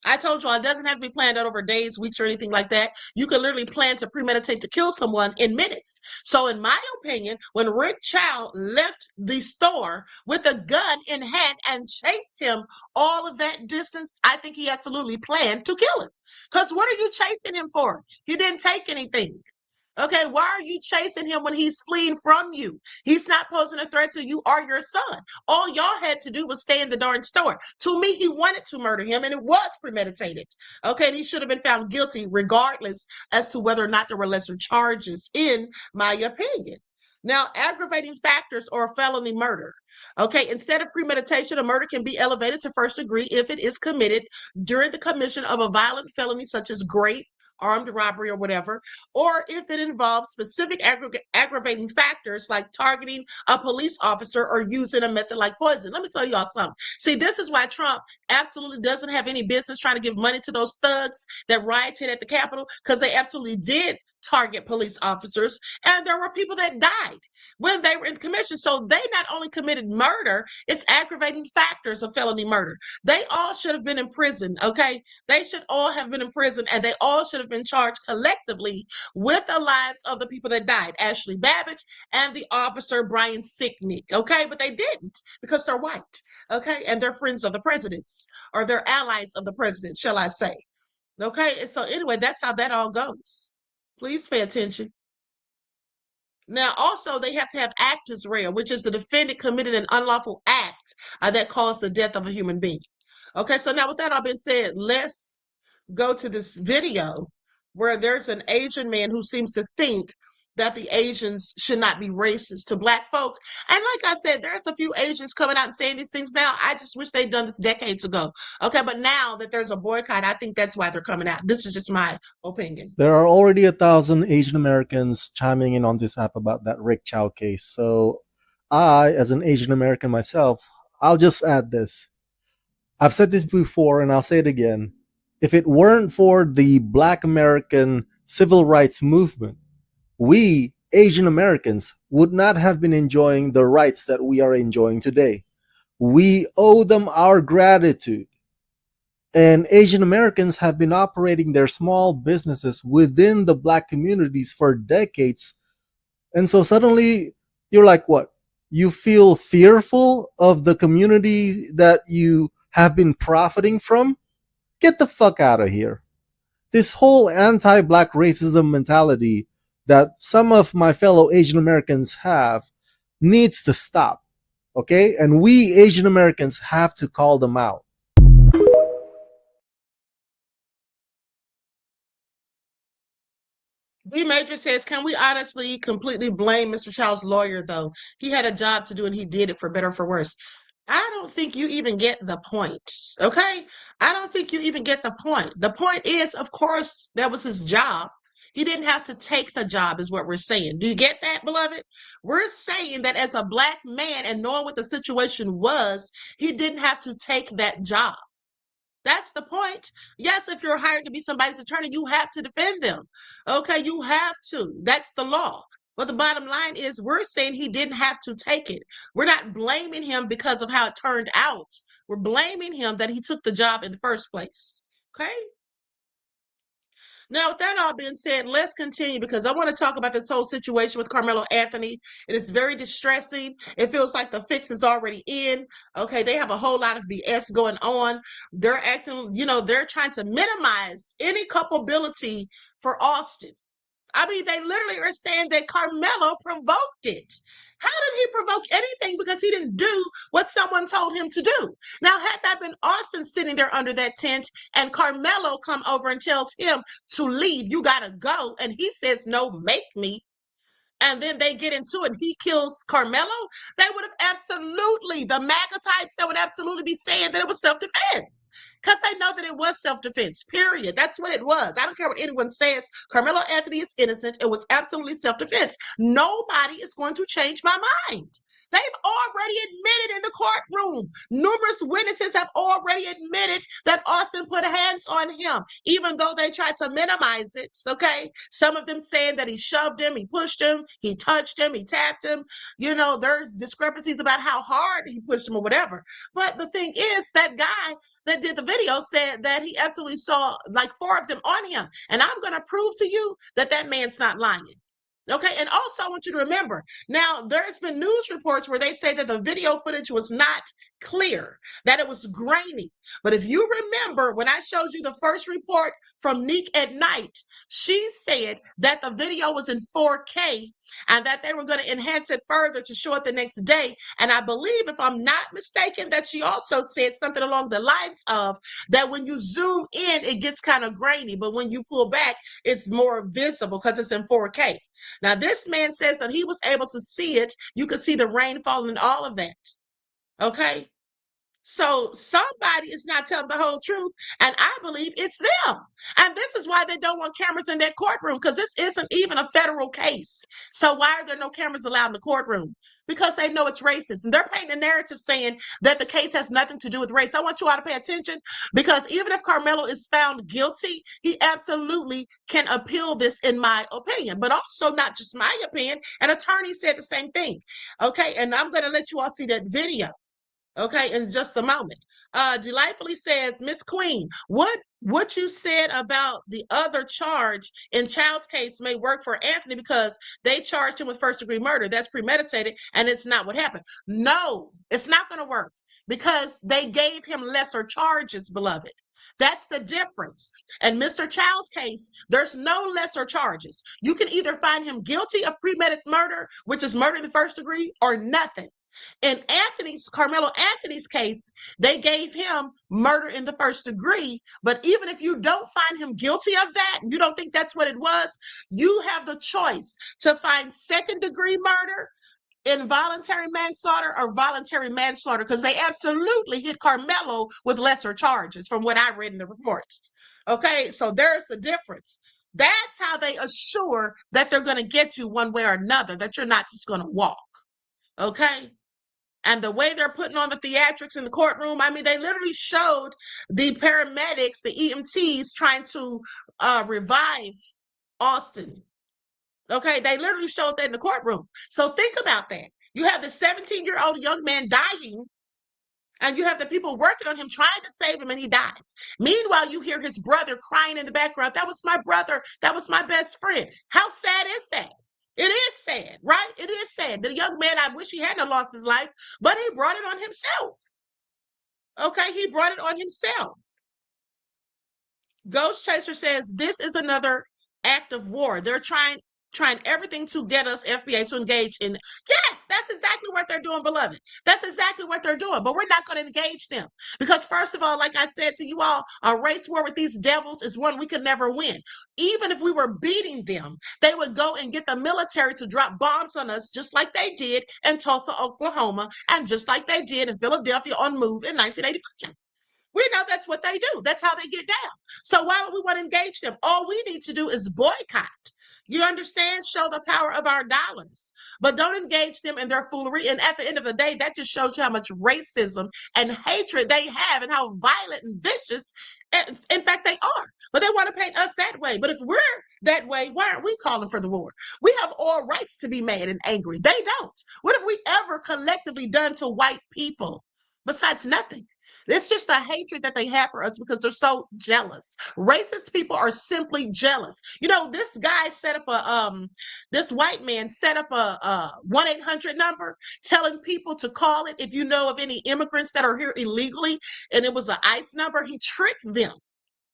I told you it doesn't have to be planned out over days, weeks, or anything like that. You can literally plan to premeditate to kill someone in minutes. So, in my opinion, when Rick Chow left the store with a gun in hand and chased him all of that distance, I think he absolutely planned to kill him. Because what are you chasing him for? He didn't take anything. Okay, why are you chasing him when he's fleeing from you? He's not posing a threat to you or your son. All y'all had to do was stay in the darn store. To me, he wanted to murder him, and it was premeditated. Okay, and he should have been found guilty regardless as to whether or not there were lesser charges, in my opinion. Now, aggravating factors or felony murder. Okay, instead of premeditation, a murder can be elevated to first degree if it is committed during the commission of a violent felony such as rape, armed robbery, or whatever, or if it involves specific aggravating factors like targeting a police officer or using a method like poison. Let me tell y'all something. See, this is why Trump absolutely doesn't have any business trying to give money to those thugs that rioted at the Capitol, because they absolutely did target police officers, and there were people that died when they were in commission. So they not only committed murder, it's aggravating factors of felony murder. They all should have been in prison, okay? They should all have been in prison, and they all should have been charged collectively with the lives of the people that died, Ashley Babbitt and the officer Brian Sicknick, okay? But they didn't, because they're white, okay? And they're friends of the presidents, or they're allies of the president, shall I say. Okay, and so anyway, that's how that all goes. Please pay attention. Now, also, they have to have actus rea, which is the defendant committed an unlawful act that caused the death of a human being. Okay, so now with that all being said, let's go to this video where there's an Asian man who seems to think that the Asians should not be racist to Black folk. And like I said, there's a few Asians coming out and saying these things now. I just wish they'd done this decades ago. Okay, but now that there's a boycott, I think that's why they're coming out. This is just my opinion. There are already 1,000 Asian Americans chiming in on this app about that Rick Chow case. So I, as an Asian American myself, I'll just add this. I've said this before and I'll say it again. If it weren't for the Black American civil rights movement, we, Asian Americans, would not have been enjoying the rights that we are enjoying today. We owe them our gratitude. And Asian Americans have been operating their small businesses within the Black communities for decades. And so suddenly you're like, what? You feel fearful of the community that you have been profiting from? Get the fuck out of here. This whole anti-Black racism mentality that some of my fellow Asian Americans have needs to stop. Okay? And we Asian Americans have to call them out. B Major says, can we honestly completely blame Mr. Chow's lawyer, though? He had a job to do and he did it for better or for worse. I don't think you even get the point, okay? I don't think you even get the point. The point is, of course, that was his job. He didn't have to take the job, is what we're saying. Do you get that, beloved? We're saying that as a Black man and knowing what the situation was, he didn't have to take that job. That's the point. Yes, if you're hired to be somebody's attorney, you have to defend them. Okay, you have to. That's the law. But the bottom line is we're saying he didn't have to take it. We're not blaming him because of how it turned out. We're blaming him that he took the job in the first place. Okay? Now, with that all being said, let's continue because I want to talk about this whole situation with Karmelo Anthony. It is very distressing. It feels like the fix is already in. Okay, they have a whole lot of BS going on. They're acting, they're trying to minimize any culpability for Austin. I mean, they literally are saying that Karmelo provoked it. How did he provoke anything? Because he didn't do what someone told him to do. Now, had that been Austin sitting there under that tent and Karmelo come over and tells him to leave, you got to go, and he says, no, make me, and then they get into it and he kills Karmelo, they would have absolutely, the MAGA types, that would absolutely be saying that it was self-defense because they know that it was self-defense, period. That's what it was. I don't care what anyone says. Karmelo Anthony is innocent. It was absolutely self-defense. Nobody is going to change my mind. They've already admitted in the courtroom. Numerous witnesses have already admitted that Austin put hands on him, even though they tried to minimize it, okay? Some of them saying that he shoved him, he pushed him, he touched him, he tapped him. You know, there's discrepancies about how hard he pushed him or whatever. But the thing is, that guy that did the video said that he absolutely saw like 4 of them on him. And I'm going to prove to you that that man's not lying. Okay, and also I want you to remember, now there's been news reports where they say that the video footage was not clear, that it was grainy. But if you remember, when I showed you the first report from Neek at night, she said that the video was in 4K and that they were going to enhance it further to show it the next day. And I believe, if I'm not mistaken, that she also said something along the lines of that when you zoom in, it gets kind of grainy, but when you pull back, it's more visible because it's in 4K. Now, this man says that he was able to see it. You could see the rain falling and all of that. Okay. So somebody is not telling the whole truth, and I believe it's them. And this is why they don't want cameras in that courtroom, because this isn't even a federal case. So why are there no cameras allowed in the courtroom? Because they know it's racist. And they're painting a narrative saying that the case has nothing to do with race. I want you all to pay attention, because even if Karmelo is found guilty, he absolutely can appeal this, in my opinion. But also, not just my opinion, an attorney said the same thing. Okay, and I'm going to let you all see that video. Okay, in just a moment. Delightfully says, Miss Queen, what you said about the other charge in Chow's case may work for Attny, because they charged him with first-degree murder. That's premeditated, and it's not what happened. No, it's not going to work, because they gave him lesser charges, beloved. That's the difference. In Mr. Chow's case, there's no lesser charges. You can either find him guilty of premeditated murder, which is murder in the first degree, or nothing. In Karmelo Attny's case, they gave him murder in the first degree. But even if you don't find him guilty of that, and you don't think that's what it was, you have the choice to find second-degree murder, involuntary manslaughter, or voluntary manslaughter, because they absolutely hit Karmelo with lesser charges from what I read in the reports. Okay, so there's the difference. That's how they assure that they're going to get you one way or another, that you're not just going to walk. Okay? And the way they're putting on the theatrics in the courtroom, I mean, they literally showed the paramedics, the EMTs, trying to revive Austin. Okay, they literally showed that in the courtroom. So think about that. You have the 17-year-old young man dying, and you have the people working on him trying to save him, and he dies. Meanwhile, you hear his brother crying in the background. That was my brother. That was my best friend. How sad is that? It is sad, right? It is sad. The young man, I wish he hadn't lost his life, but he brought it on himself. Okay, he brought it on himself. Ghost Chaser says, this is another act of war. They're trying everything to get us, FBI, to engage in. Yes, that's exactly what they're doing, beloved. That's exactly what they're doing. But we're not going to engage them, because first of all, like I said to you all, a race war with these devils is one we could never win. Even if we were beating them, they would go and get the military to drop bombs on us, just like they did in Tulsa, Oklahoma, and just like they did in Philadelphia on Move in 1985. We know that's what they do. That's how they get down. So why would we want to engage them? All we need to do is boycott. You understand? Show the power of our dollars. But don't engage them in their foolery. And at the end of the day, that just shows you how much racism and hatred they have, and how violent and vicious, in fact, they are. But they want to paint us that way. But if we're that way, why aren't we calling for the war? We have all rights to be mad and angry. They don't. What have we ever collectively done to white people besides nothing? It's just the hatred that they have for us, because they're so jealous. Racist people are simply jealous. You know, this guy set up this white man set up a 1-800 number telling people to call it if you know of any immigrants that are here illegally, and it was an ICE number. He tricked them.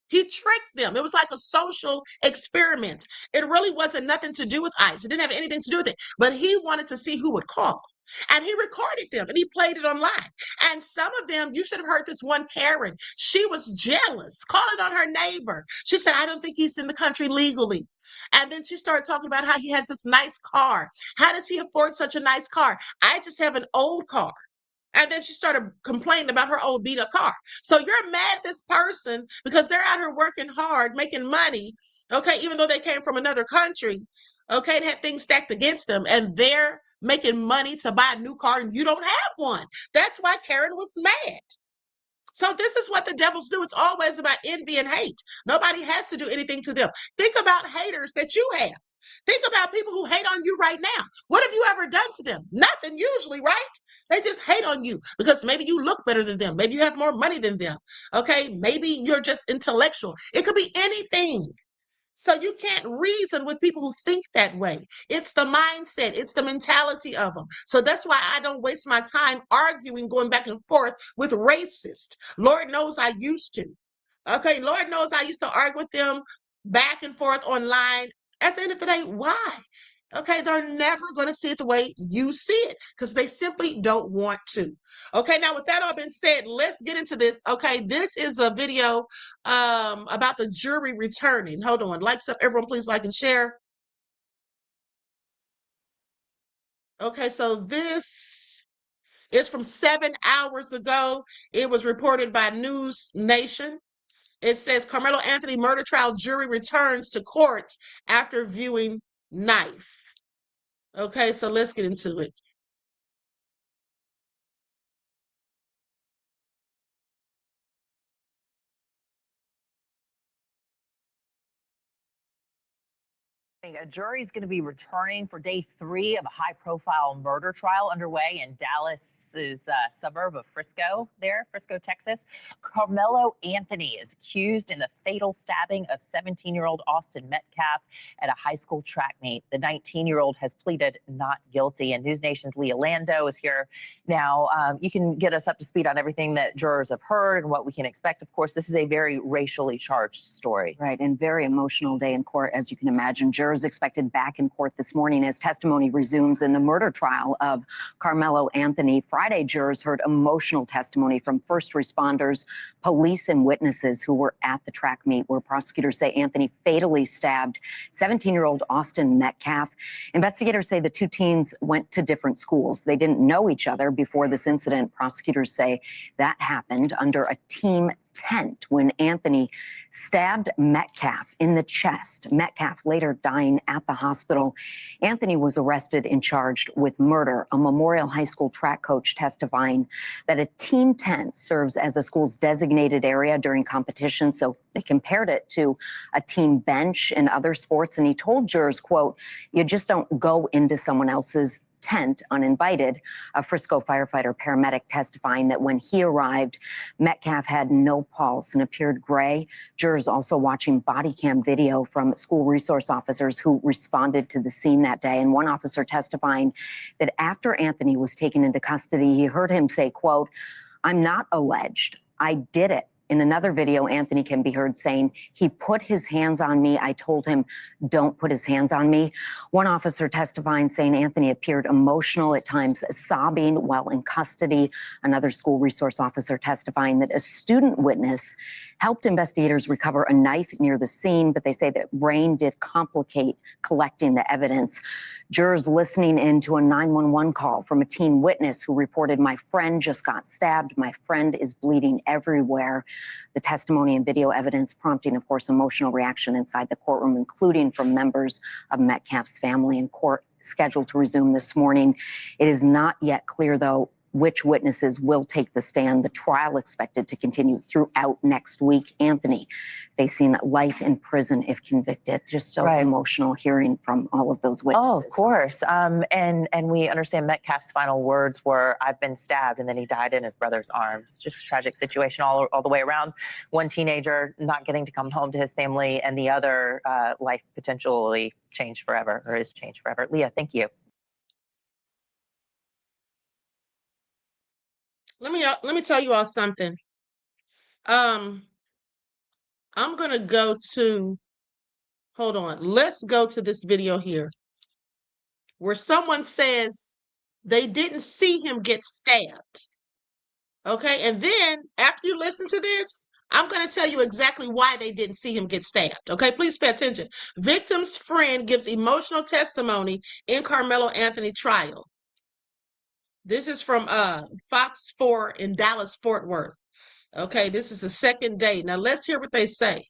He tricked them. It was like a social experiment. It really wasn't nothing to do with ICE. It didn't have anything to do with it, but he wanted to see who would call. And he recorded them and he played it online. And some of them, you should have heard this one Karen. She was jealous, calling on her neighbor. She said, I don't think he's in the country legally. And then she started talking about how he has this nice car. How does he afford such a nice car? I just have an old car. And then she started complaining about her old beat up car. So you're mad at this person because they're out here working hard, making money, okay, even though they came from another country, okay, and had things stacked against them. And they're making money to buy a new car and you don't have one. That's why Karen was mad. So this is what the devils do. It's always about envy and hate. Nobody has to do anything to them. Think about haters that you have. Think about people who hate on you right now. What have you ever done to them? Nothing usually, right? They just hate on you because maybe you look better than them. Maybe you have more money than them. Okay, maybe you're just intellectual. It could be anything. So you can't reason with people who think that way. It's the mindset, it's the mentality of them. So that's why I don't waste my time arguing, going back and forth with racists. Lord knows I used to. Okay, Lord knows I used to argue with them back and forth online. At the end of the day, why? Okay, they're never going to see it the way you see it because they simply don't want to. Okay, now with that all been said, let's get into this. Okay, this is a video about the jury returning. Hold on, likes up, everyone please like and share. Okay, so this is from 7 hours ago. It was reported by News Nation. It says Karmelo Anthony murder trial jury returns to court after viewing knife. Okay, so let's get into it. A jury is going to be returning for day 3 of a high-profile murder trial underway in Dallas's suburb of Frisco, Texas. Karmelo Anthony is accused in the fatal stabbing of 17-year-old Austin Metcalf at a high school track meet. The 19-year-old has pleaded not guilty, and News Nation's Leah Lando is here now. You can get us up to speed on everything that jurors have heard and what we can expect. Of course, this is a very racially charged story. Right, and very emotional day in court, as you can imagine. Jurors expected back in court this morning as testimony resumes in the murder trial of Karmelo Anthony. Friday, jurors heard emotional testimony from first responders, police, and witnesses who were at the track meet, where prosecutors say Anthony fatally stabbed 17-year-old Austin Metcalf. Investigators say the two teens went to different schools. They didn't know each other before this incident. Prosecutors say that happened under a team tent when Anthony stabbed Metcalf in the chest. Metcalf later dying at the hospital. Anthony was arrested and charged with murder. A Memorial High School track coach testifying that a team tent serves as a school's designated area during competition. So they compared it to a team bench in other sports. And he told jurors, quote, "You just don't go into someone else's tent uninvited." A Frisco firefighter paramedic testifying that when he arrived, Metcalf had no pulse and appeared gray. Jurors also watching body cam video from school resource officers who responded to the scene that day. And one officer testifying that after Anthony was taken into custody, he heard him say, quote, "I'm not alleged. I did it." In another video, Anthony can be heard saying, "He put his hands on me. I told him, don't put his hands on me." One officer testifying saying Anthony appeared emotional, at times sobbing while in custody. Another school resource officer testifying that a student witness helped investigators recover a knife near the scene, but they say that rain did complicate collecting the evidence. Jurors listening in to a 911 call from a teen witness who reported, "My friend just got stabbed. My friend is bleeding everywhere." The testimony and video evidence prompting, of course, emotional reaction inside the courtroom, including from members of Metcalf's family. In court scheduled to resume this morning. It is not yet clear, though, which witnesses will take the stand. The trial expected to continue throughout next week. Anthony facing life in prison if convicted. Just so emotional hearing from all of those witnesses. Oh, of course. And we understand Metcalf's final words were, "I've been stabbed," and then he died in his brother's arms. Just tragic situation all the way around. One teenager not getting to come home to his family, and the other life potentially changed forever, or is changed forever. Leah, thank you. Let me tell you all something. I'm gonna go to, hold on, let's go to this video here where someone says they didn't see him get stabbed. Okay, and then after you listen to this, I'm going to tell you exactly why they didn't see him get stabbed. Okay, please pay attention. Victim's friend gives emotional testimony in Karmelo Anthony trial. This is from Fox 4 in Dallas, Fort Worth. Okay, this is the second day. Now let's hear what they say.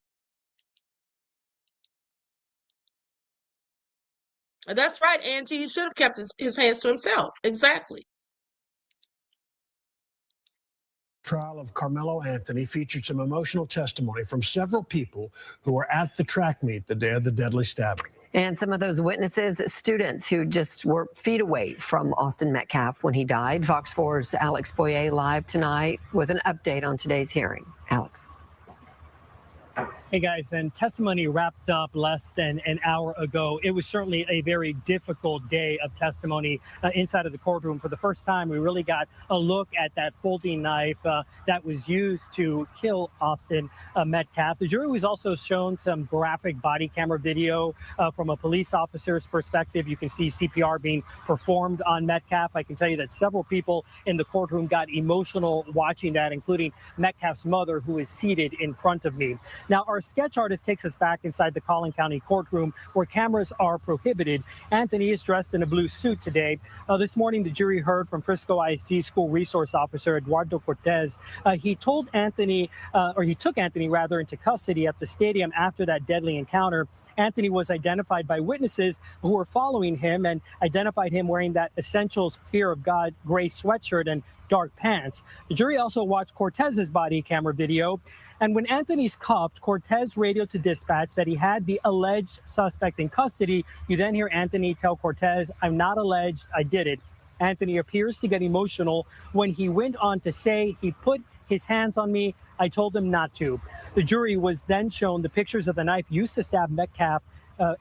That's right, Angie. He should have kept his hands to himself. Exactly. Trial of Karmelo Anthony featured some emotional testimony from several people who were at the track meet the day of the deadly stabbing. And some of those witnesses, students who just were feet away from Austin Metcalf when he died. Fox 4's Alex Boyer live tonight with an update on today's hearing. Alex. Hey guys, and testimony wrapped up less than an hour ago. It was certainly a very difficult day of testimony inside of the courtroom. For the first time, we really got a look at that folding knife that was used to kill Austin Metcalf. The jury was also shown some graphic body camera video from a police officer's perspective. You can see CPR being performed on Metcalf. I can tell you that several people in the courtroom got emotional watching that, including Metcalf's mother, who is seated in front of me. Now, our sketch artist takes us back inside the Collin County courtroom where cameras are prohibited. Anthony is dressed in a blue suit today. This morning, the jury heard from Frisco ISD School Resource Officer Eduardo Cortez. He took Anthony into custody at the stadium after that deadly encounter. Anthony was identified by witnesses who were following him and identified him wearing that Essentials Fear of God gray sweatshirt and dark pants. The jury also watched Cortez's body camera video. And when Anthony's cuffed, Cortez radioed to dispatch that he had the alleged suspect in custody. You then hear Anthony tell Cortez, "I'm not alleged, I did it." Anthony appears to get emotional when he went on to say, "He put his hands on me. I told him not to." The jury was then shown the pictures of the knife used to stab Metcalf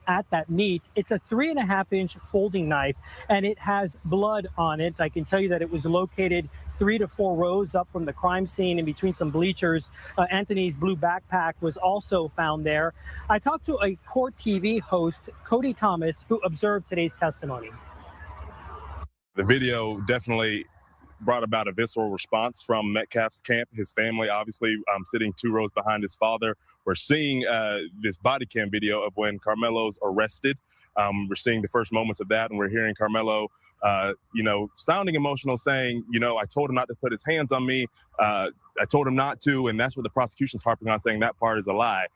at that meet. It's a 3.5-inch folding knife, and it has blood on it. I can tell you that it was located 3 to 4 rows up from the crime scene in between some bleachers. Anthony's blue backpack was also found there. I talked to a court TV host, Cody Thomas, who observed today's testimony. The video definitely brought about a visceral response from Metcalf's camp. His family, obviously, sitting 2 rows behind his father. We're seeing this body cam video of when Karmelo's arrested. We're seeing the first moments of that, and we're hearing Karmelo, sounding emotional, saying, I told him not to put his hands on me. I told him not to, and that's what the prosecution's harping on, saying that part is a lie.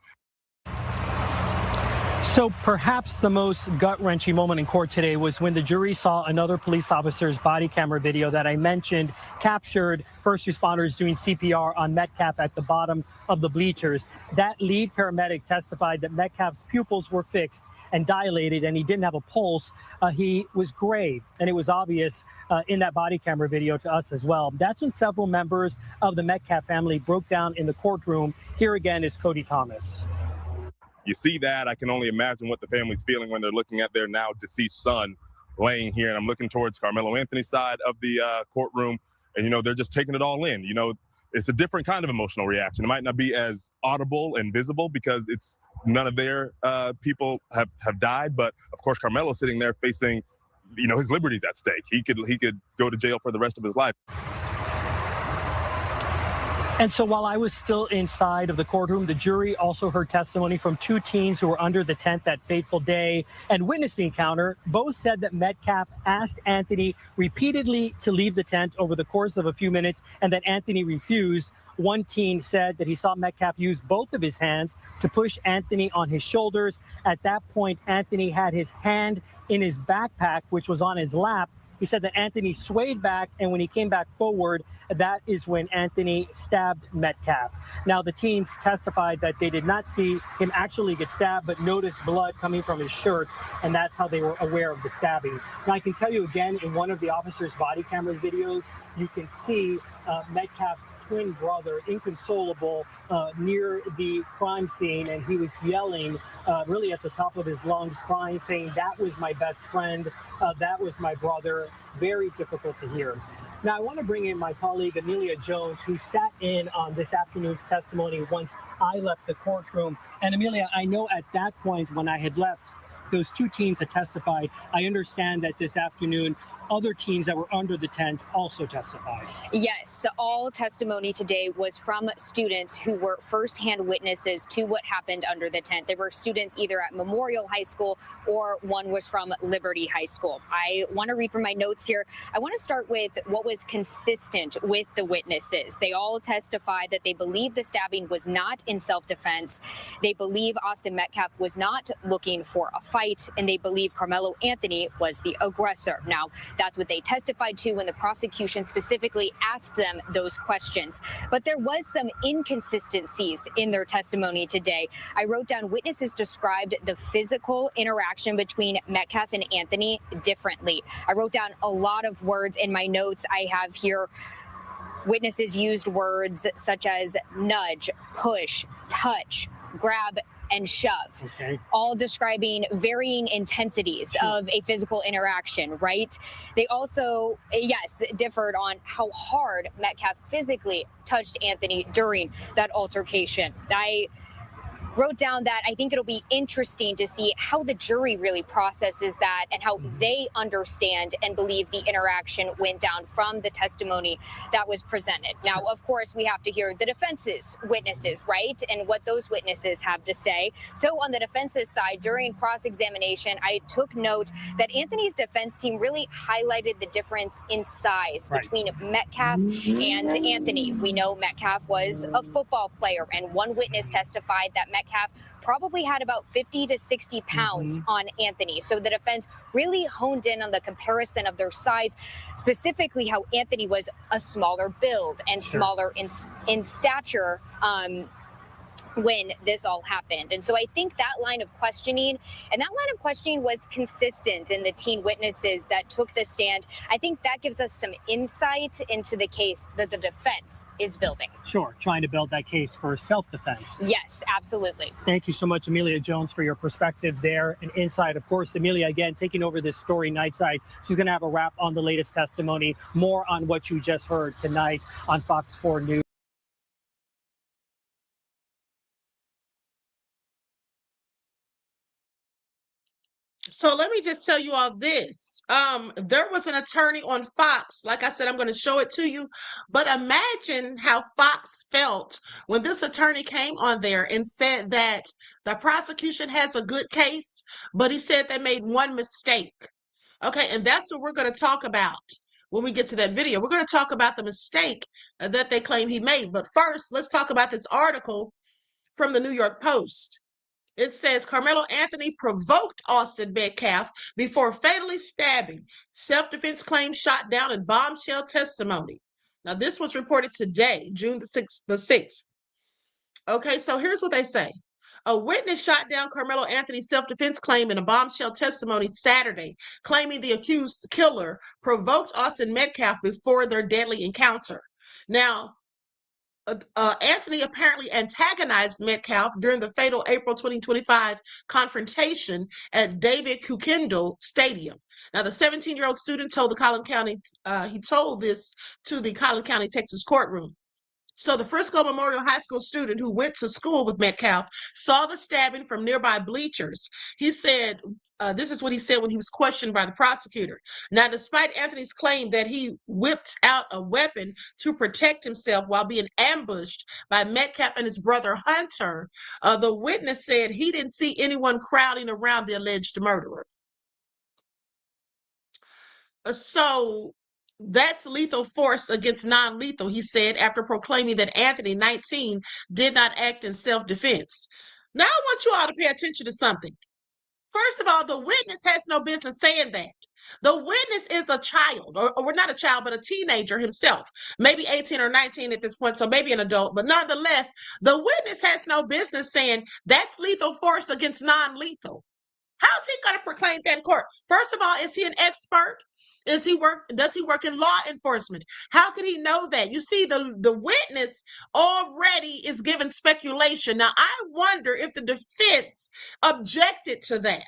So perhaps the most gut-wrenching moment in court today was when the jury saw another police officer's body camera video that I mentioned captured first responders doing CPR on Metcalf at the bottom of the bleachers. That lead paramedic testified that Metcalf's pupils were fixed and dilated, and he didn't have a pulse. He was gray, and it was obvious in that body camera video to us as well. That's when several members of the Metcalf family broke down in the courtroom. Here again is Cody Thomas. You see that, I can only imagine what the family's feeling when they're looking at their now deceased son laying here. And I'm looking towards Karmelo Anthony's side of the courtroom, and, they're just taking it all in. It's a different kind of emotional reaction. It might not be as audible and visible because it's none of their people have died. But, of course, Karmelo's sitting there facing, his liberty's at stake. He could go to jail for the rest of his life. And so while I was still inside of the courtroom, the jury also heard testimony from 2 teens who were under the tent that fateful day and witnessed the encounter. Both said that Metcalf asked Anthony repeatedly to leave the tent over the course of a few minutes and that Anthony refused. One teen said that he saw Metcalf use both of his hands to push Anthony on his shoulders. At that point, Anthony had his hand in his backpack, which was on his lap. He said that Anthony swayed back, and when he came back forward, that is when Anthony stabbed Metcalf. Now, the teens testified that they did not see him actually get stabbed, but noticed blood coming from his shirt, and that's how they were aware of the stabbing. Now, I can tell you again, in one of the officer's body camera videos, you can see Metcalf's twin brother, inconsolable, near the crime scene, and he was yelling really at the top of his lungs, crying, saying, "That was my best friend, that was my brother." Very difficult to hear. Now, I want to bring in my colleague, Amelia Jones, who sat in on this afternoon's testimony once I left the courtroom. And Amelia, I know at that point when I had left, those 2 teens had testified. I understand that this afternoon, other teens that were under the tent also testified. Yes, all testimony today was from students who were firsthand witnesses to what happened under the tent. They were students either at Memorial High School or one was from Liberty High School. I want to read from my notes here. I want to start with what was consistent with the witnesses. They all testified that they believe the stabbing was not in self-defense. They believe Austin Metcalf was not looking for a fight. fight, and they believe Karmelo Anthony was the aggressor. Now, that's what they testified to when the prosecution specifically asked them those questions. But there was some inconsistencies in their testimony today. I wrote down witnesses described the physical interaction between Metcalf and Anthony differently. I wrote down a lot of words in my notes I have here. Witnesses used words such as nudge, push, touch, grab, and shove, all describing varying intensities of a physical interaction, right? They also, yes, differed on how hard Metcalf physically touched Anthony during that altercation. I wrote down that I think it'll be interesting to see how the jury really processes that and how they understand and believe the interaction went down from the testimony that was presented. Now, of course, we have to hear the defense's witnesses, right? And what those witnesses have to say. So on the defense's side, during cross-examination, I took note that Anthony's defense team really highlighted the difference in size between Metcalf and Anthony. We know Metcalf was a football player, and one witness testified that Metcalf probably had about 50 to 60 pounds on Anthony. So the defense really honed in on the comparison of their size, specifically how Anthony was a smaller build and smaller in stature when this all happened. And so I think that line of questioning was consistent in the teen witnesses that took the stand. I think that gives us some insight into the case that the defense is building. Sure, trying to build that case for self-defense. Yes, absolutely. Thank you so much, Amelia Jones, for your perspective there and insight. Of course, Amelia, again, taking over this story nightside. She's going to have a wrap on the latest testimony, more on what you just heard tonight on Fox 4 News. So let me just tell you all this. There was an attorney on Fox. Like I said, I'm going to show it to you. But imagine how Fox felt when this attorney came on there and said that the prosecution has a good case, but he said they made one mistake. Okay, and that's what we're going to talk about when we get to that video. We're going to talk about the mistake that they claim he made. But first, let's talk about this article from the New York Post. It says Karmelo Anthony provoked Austin Metcalf before fatally stabbing. Self-defense claim shot down in bombshell testimony. Now, this was reported today, June the 6th. Okay, so here's what they say. A witness shot down Karmelo Anthony's self-defense claim in a bombshell testimony Saturday, claiming the accused killer provoked Austin Metcalf before their deadly encounter. Now, Anthony apparently antagonized Metcalf during the fatal April 2025 confrontation at David Kukendall Stadium. Now, the 17-year-old student told the Collin County, he told this to the Collin County, Texas courtroom. So the Frisco Memorial High School student who went to school with Metcalf saw the stabbing from nearby bleachers. He said, this is what he said when he was questioned by the prosecutor. Now, despite Anthony's claim that he whipped out a weapon to protect himself while being ambushed by Metcalf and his brother Hunter, the witness said he didn't see anyone crowding around the alleged murderer. So that's lethal force against non-lethal, he said, after proclaiming that Anthony, 19, did not act in self-defense. Now, I want you all to pay attention to something. First of all, the witness has no business saying that. The witness is a child, or not a child, but a teenager himself, maybe 18 or 19 at this point, so maybe an adult, but nonetheless, the witness has no business saying that's lethal force against non-lethal. How's he going to proclaim that in court? First of all, is he an expert? Does he work in law enforcement? How could he know that? You see, the witness already is given speculation. Now, I wonder if the defense objected to that.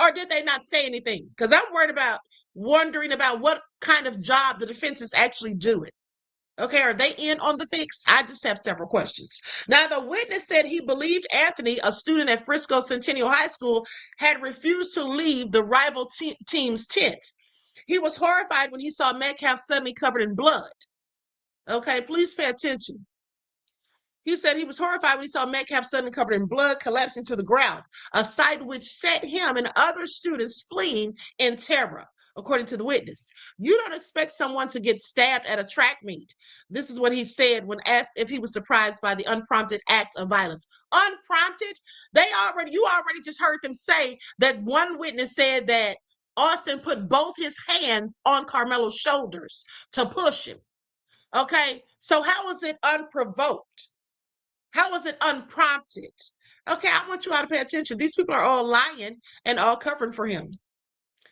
Or did they not say anything? Because I'm wondering about what kind of job the defense is actually doing. Okay, are they in on the fix? I just have several questions. Now, the witness said he believed Anthony, a student at Frisco Centennial High School, had refused to leave the rival team's tent. He was horrified when he saw Metcalf suddenly covered in blood. Okay, please pay attention. He said he was horrified when he saw Metcalf suddenly covered in blood, collapsing to the ground, a sight which set him and other students fleeing in terror. according to the witness. You don't expect someone to get stabbed at a track meet. This is what he said when asked if he was surprised by the unprompted act of violence. Unprompted? You already just heard them say that one witness said that Austin put both his hands on Karmelo's shoulders to push him. Okay, so how was it unprovoked? How was it unprompted? Okay, I want you all to pay attention. These people are all lying and all covering for him.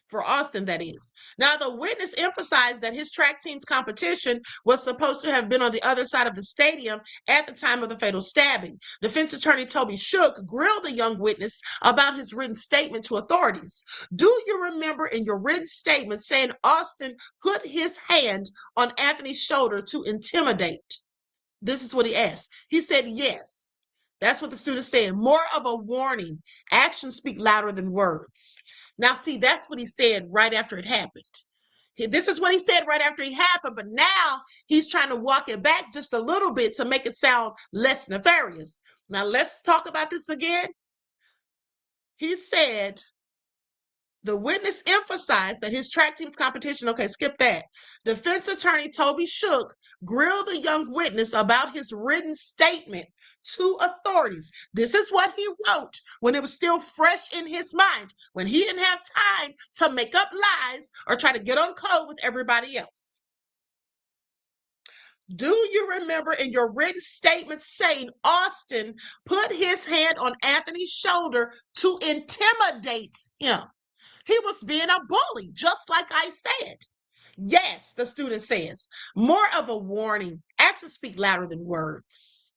For Austin, that is. Now, the witness emphasized that his track team's competition was supposed to have been on the other side of the stadium at the time of the fatal stabbing. Defense attorney Toby Shook grilled the young witness about his written statement to authorities. Do you remember in your written statement saying Austin put his hand on Anthony's shoulder to intimidate? This is what he asked. He said, yes. That's what the student said. More of a warning. Actions speak louder than words. Now, see, that's what he said right after it happened. This is what he said right after it happened, but now he's trying to walk it back just a little bit to make it sound less nefarious. Now, let's talk about this again. He said, the witness emphasized that his track team's competition, okay, skip that. Defense attorney Toby Shook grilled the young witness about his written statement to authorities. This is what he wrote when it was still fresh in his mind, when he didn't have time to make up lies or try to get on code with everybody else. Do you remember in your written statement saying Austin put his hand on Anthony's shoulder to intimidate him? He was being a bully, just like I said. Yes, the student says, more of a warning. Actions speak louder than words.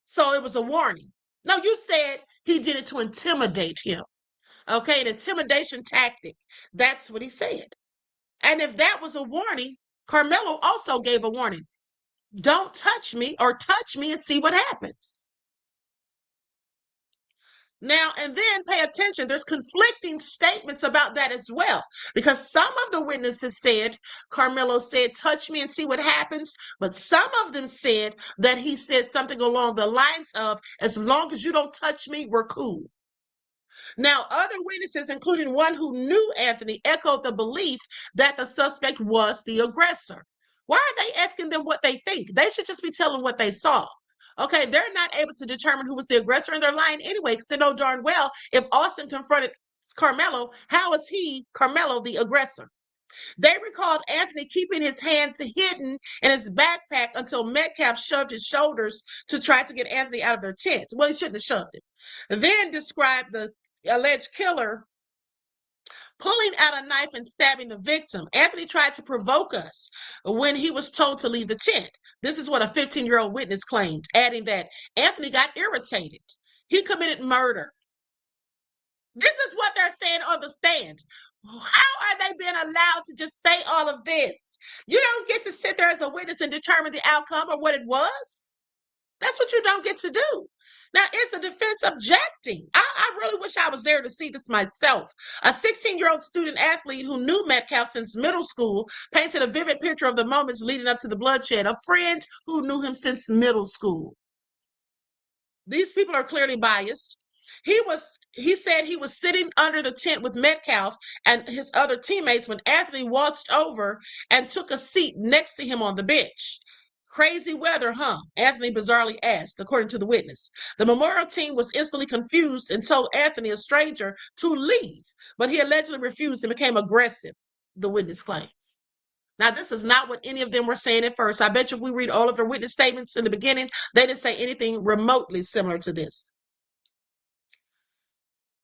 So it was a warning. No, you said he did it to intimidate him. Okay, an intimidation tactic. That's what he said. And if that was a warning, Karmelo also gave a warning. Don't touch me or touch me and see what happens. Now, and then pay attention, there's conflicting statements about that as well, because some of the witnesses said, Karmelo said, touch me and see what happens, but some of them said that he said something along the lines of, as long as you don't touch me, we're cool. Now, other witnesses, including one who knew Anthony, echoed the belief that the suspect was the aggressor. Why are they asking them what they think? They should just be telling what they saw. Okay, they're not able to determine who was the aggressor, and they're lying anyway, because they know darn well if Austin confronted Karmelo, how is he, Karmelo, the aggressor? They recalled Anthony keeping his hands hidden in his backpack until Metcalf shoved his shoulders to try to get Anthony out of their tent. Well, he shouldn't have shoved him. Then described the alleged killer pulling out a knife and stabbing the victim. Anthony tried to provoke us when he was told to leave the tent. This is what a 15-year-old witness claimed, adding that Anthony got irritated. He committed murder. This is what they're saying on the stand. How are they being allowed to just say all of this? You don't get to sit there as a witness and determine the outcome or what it was. That's what you don't get to do. Now, is the defense objecting? I really wish I was there to see this myself. A 16-year-old student athlete who knew Metcalf since middle school painted a vivid picture of the moments leading up to the bloodshed. A friend who knew him since middle school. These people are clearly biased. He said he was sitting under the tent with Metcalf and his other teammates when Anthony waltzed over and took a seat next to him on the bench. Crazy weather, huh? Anthony bizarrely asked, according to the witness. The memorial team was instantly confused and told Anthony, a stranger, to leave, but he allegedly refused and became aggressive, the witness claims. Now, this is not what any of them were saying at first. I bet you if we read all of their witness statements in the beginning, they didn't say anything remotely similar to this.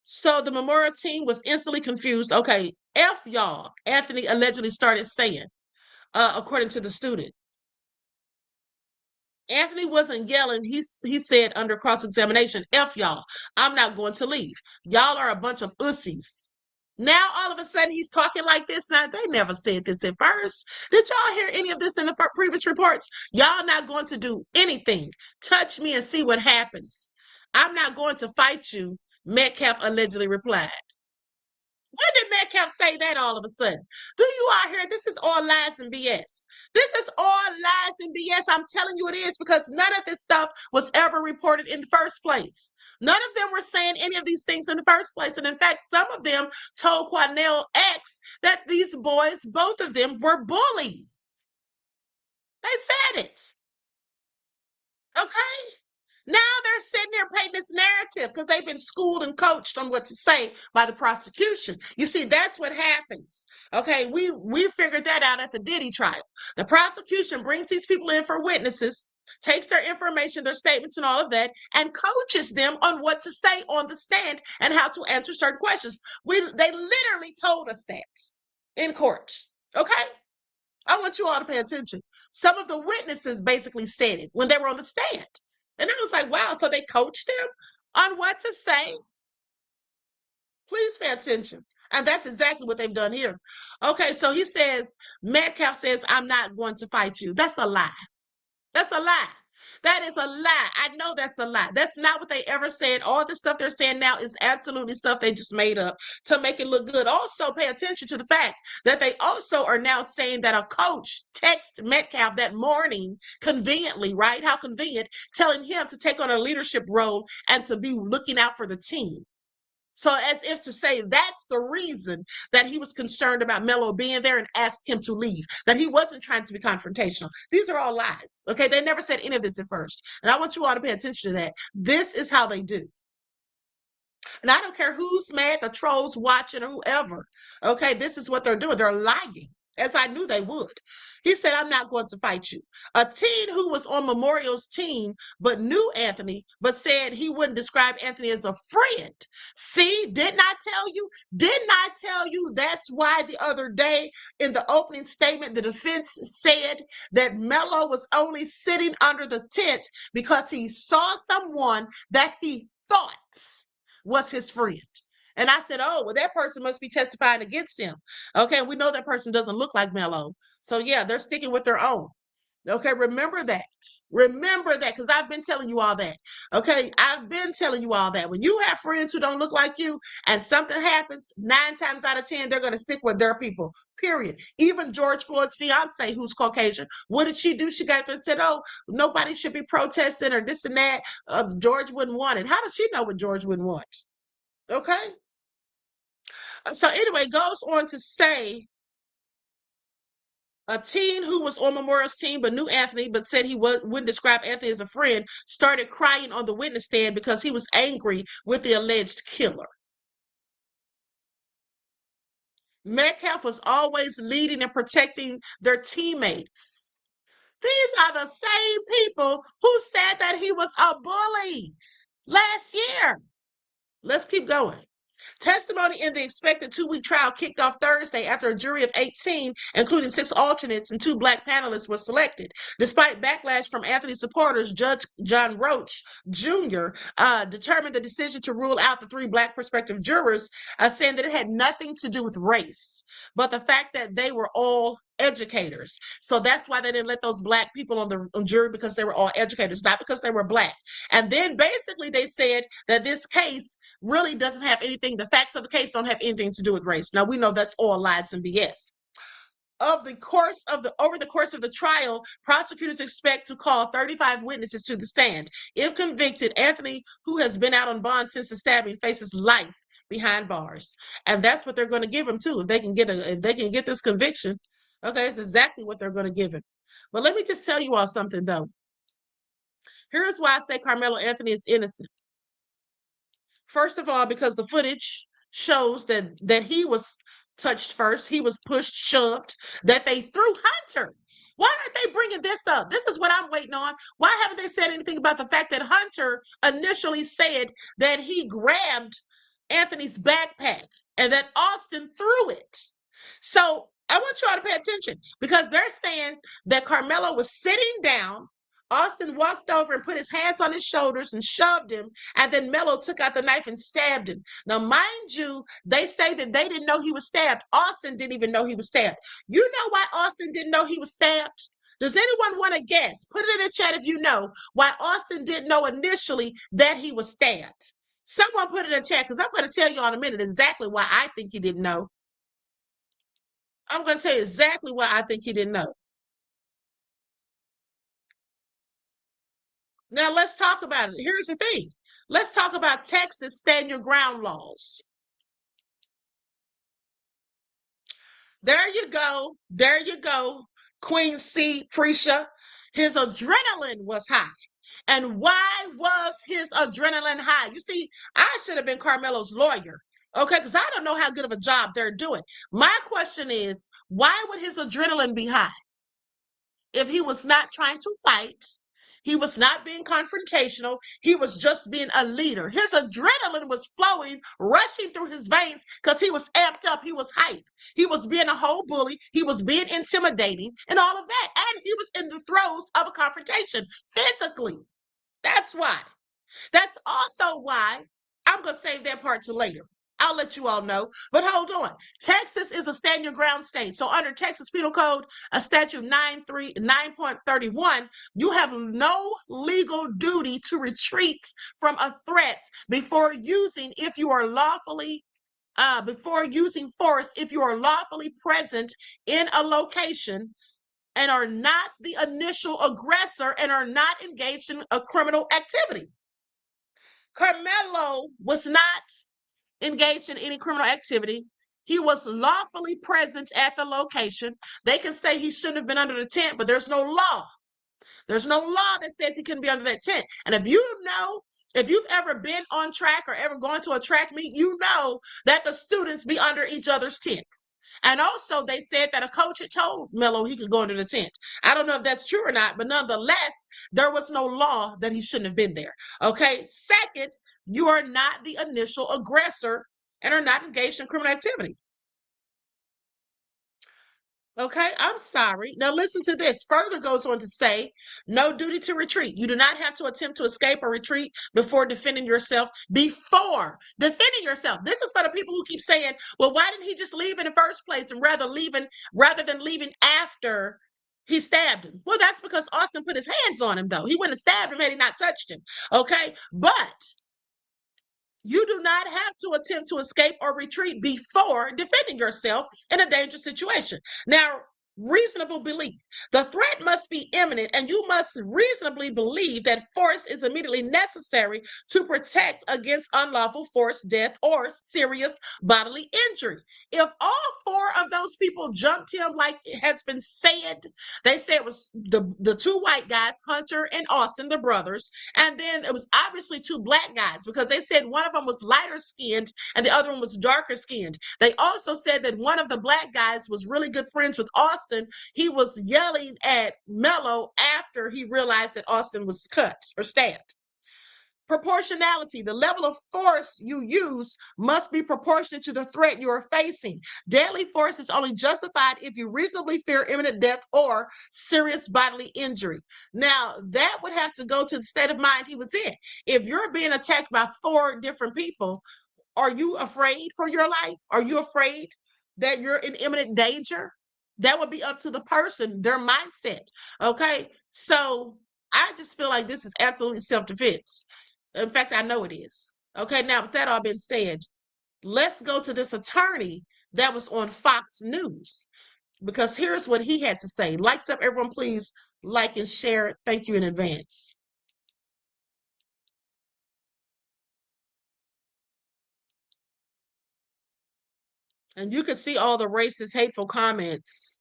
So the memorial team was instantly confused. Okay, F y'all, Anthony allegedly started saying, according to the student. Anthony wasn't yelling. He said under cross-examination, F y'all, I'm not going to leave. Y'all are a bunch of ussies. Now, all of a sudden, he's talking like this. Now, they never said this at first. Did y'all hear any of this in the previous reports? Y'all not going to do anything. Touch me and see what happens. I'm not going to fight you, Metcalf allegedly replied. When did Metcalf say that all of a sudden? Do you all hear? This is all lies and BS. This is all lies and BS. I'm telling you it is, because none of this stuff was ever reported in the first place. None of them were saying any of these things in the first place. And in fact, some of them told Quanell X that these boys, both of them, were bullies. They said it. Okay? Now they're sitting there painting this narrative because they've been schooled and coached on what to say by the prosecution. You see, that's what happens. Okay, we figured that out at the Diddy trial. The prosecution brings these people in for witnesses, takes their information, their statements, and all of that, and coaches them on what to say on the stand and how to answer certain questions. They literally told us that in court. Okay, I want you all to pay attention. Some of the witnesses basically said it when they were on the stand. And I was like, wow, so they coached them on what to say? Please pay attention. And that's exactly what they've done here. Okay, so he says, Metcalf says, I'm not going to fight you. That's a lie. That's a lie. That is a lie. I know that's a lie. That's not what they ever said. All the stuff they're saying now is absolutely stuff they just made up to make it look good. Also, pay attention to the fact that they also are now saying that a coach texted Metcalf that morning, conveniently, right? How convenient, telling him to take on a leadership role and to be looking out for the team. So as if to say that's the reason that he was concerned about Melo being there and asked him to leave, that he wasn't trying to be confrontational. These are all lies. Okay, they never said any of this at first. And I want you all to pay attention to that. This is how they do. And I don't care who's mad, the trolls watching or whoever. Okay, this is what they're doing. They're lying, as I knew they would. He said, I'm not going to fight you. A teen who was on Memorial's team but knew Anthony, but said he wouldn't describe Anthony as a friend. See, didn't I tell you? Didn't I tell you? That's why the other day in the opening statement, the defense said that Melo was only sitting under the tent because he saw someone that he thought was his friend. And I said, oh, well, that person must be testifying against him. Okay, we know that person doesn't look like Melo. So yeah, they're sticking with their own. Okay, remember that. Remember that, because I've been telling you all that. Okay, I've been telling you all that. When you have friends who don't look like you and something happens, 9 times out of 10, they're going to stick with their people, period. Even George Floyd's fiance, who's Caucasian, what did she do? She got up and said, oh, nobody should be protesting or this and that. George wouldn't want it. How does she know what George wouldn't want? Okay. So anyway, goes on to say, a teen who was on Memorial's team but knew Anthony but said he wouldn't describe Anthony as a friend started crying on the witness stand because he was angry with the alleged killer. Metcalf was always leading and protecting their teammates. These are the same people who said that he was a bully last year. Let's keep going. Testimony in the expected 2-week trial kicked off Thursday after a jury of 18, including 6 alternates and 2 Black panelists, was selected. Despite backlash from Anthony supporters, Judge John Roach Jr. Determined the decision to rule out the 3 Black prospective jurors, saying that it had nothing to do with race, but the fact that they were all educators. So that's why they didn't let those Black people on the jury, because they were all educators, not because they were Black. And then basically they said that this case really doesn't have anything, the facts of the case don't have anything to do with race. Now we know that's all lies and BS. Over the course of the trial, prosecutors expect to call 35 witnesses to the stand. If convicted, Anthony, who has been out on bond since the stabbing, faces life behind bars. And that's what they're going to give him too. If they can get this conviction, okay, it's exactly what they're going to give him. But let me just tell you all something though. Here's why I say Karmelo Anthony is innocent. First of all, because the footage shows that he was touched first, he was pushed, shoved, that they threw Hunter. Why aren't they bringing this up? This is what I'm waiting on. Why haven't they said anything about the fact that Hunter initially said that he grabbed Anthony's backpack and that Austin threw it? So I want you all to pay attention, because they're saying that Karmelo was sitting down, Austin walked over and put his hands on his shoulders and shoved him, and then Melo took out the knife and stabbed him. Now, mind you, they say that they didn't know he was stabbed. Austin didn't even know he was stabbed. You know why Austin didn't know he was stabbed? Does anyone want to guess? Put it in the chat if you know why Austin didn't know initially that he was stabbed. Someone put it in the chat, because I'm going to tell you in a minute exactly why I think he didn't know. I'm going to tell you exactly why I think he didn't know. Now, let's talk about it. Here's the thing. Let's talk about Texas stand your ground laws. There you go. There you go. Queen C, Prisha. His adrenaline was high. And why was his adrenaline high? You see, I should have been Karmelo's lawyer. Okay, because I don't know how good of a job they're doing. My question is, why would his adrenaline be high? If he was not trying to fight, he was not being confrontational, he was just being a leader. His adrenaline was flowing, rushing through his veins because he was amped up, he was hyped. He was being a whole bully, he was being intimidating, and all of that. And he was in the throes of a confrontation physically. That's why. That's also why I'm going to save that part till later. I'll let you all know. But hold on. Texas is a stand your ground state. So under Texas Penal Code, a statute 9.31, you have no legal duty to retreat from a threat before using force if you are lawfully present in a location and are not the initial aggressor and are not engaged in a criminal activity. Karmelo was not engaged in any criminal activity. He was lawfully present at the location. They can say he shouldn't have been under the tent, but there's no law. There's no law that says he couldn't be under that tent. And if you've ever been on track or ever gone to a track meet, you know that the students be under each other's tents. And also they said that a coach had told Melo he could go under the tent. I don't know if that's true or not, but nonetheless, there was no law that he shouldn't have been there. Okay. Second, you are not the initial aggressor and are not engaged in criminal activity. Okay, I'm sorry. Now listen to this. Further goes on to say, no duty to retreat. You do not have to attempt to escape or retreat before defending yourself. Before defending yourself. This is for the people who keep saying, well, why didn't he just leave in the first place and rather than leaving after he stabbed him? Well, that's because Austin put his hands on him, though. He wouldn't have stabbed him had he not touched him. Okay, but you do not have to attempt to escape or retreat before defending yourself in a dangerous situation. Now, reasonable belief. The threat must be imminent, and you must reasonably believe that force is immediately necessary to protect against unlawful force, death, or serious bodily injury. If all four of those people jumped him, like it has been said, they said it was the two white guys, Hunter and Austin, the brothers, and then it was obviously two black guys because they said one of them was lighter skinned and the other one was darker skinned. They also said that one of the black guys was really good friends with Austin. He was yelling at Melo after he realized that Austin was cut or stabbed. Proportionality. The level of force you use must be proportionate to the threat you are facing. Deadly force is only justified if you reasonably fear imminent death or serious bodily injury. Now, that would have to go to the state of mind he was in. If you're being attacked by four different people, are you afraid for your life? Are you afraid that you're in imminent danger? That would be up to the person, their mindset. Okay. So I just feel like this is absolutely self-defense. In fact, I know it is. Okay. Now, with that all being said, let's go to this attorney that was on Fox News, because here's what he had to say. Likes up, everyone, please like and share it. Thank you in advance. And you can see all the racist, hateful comments.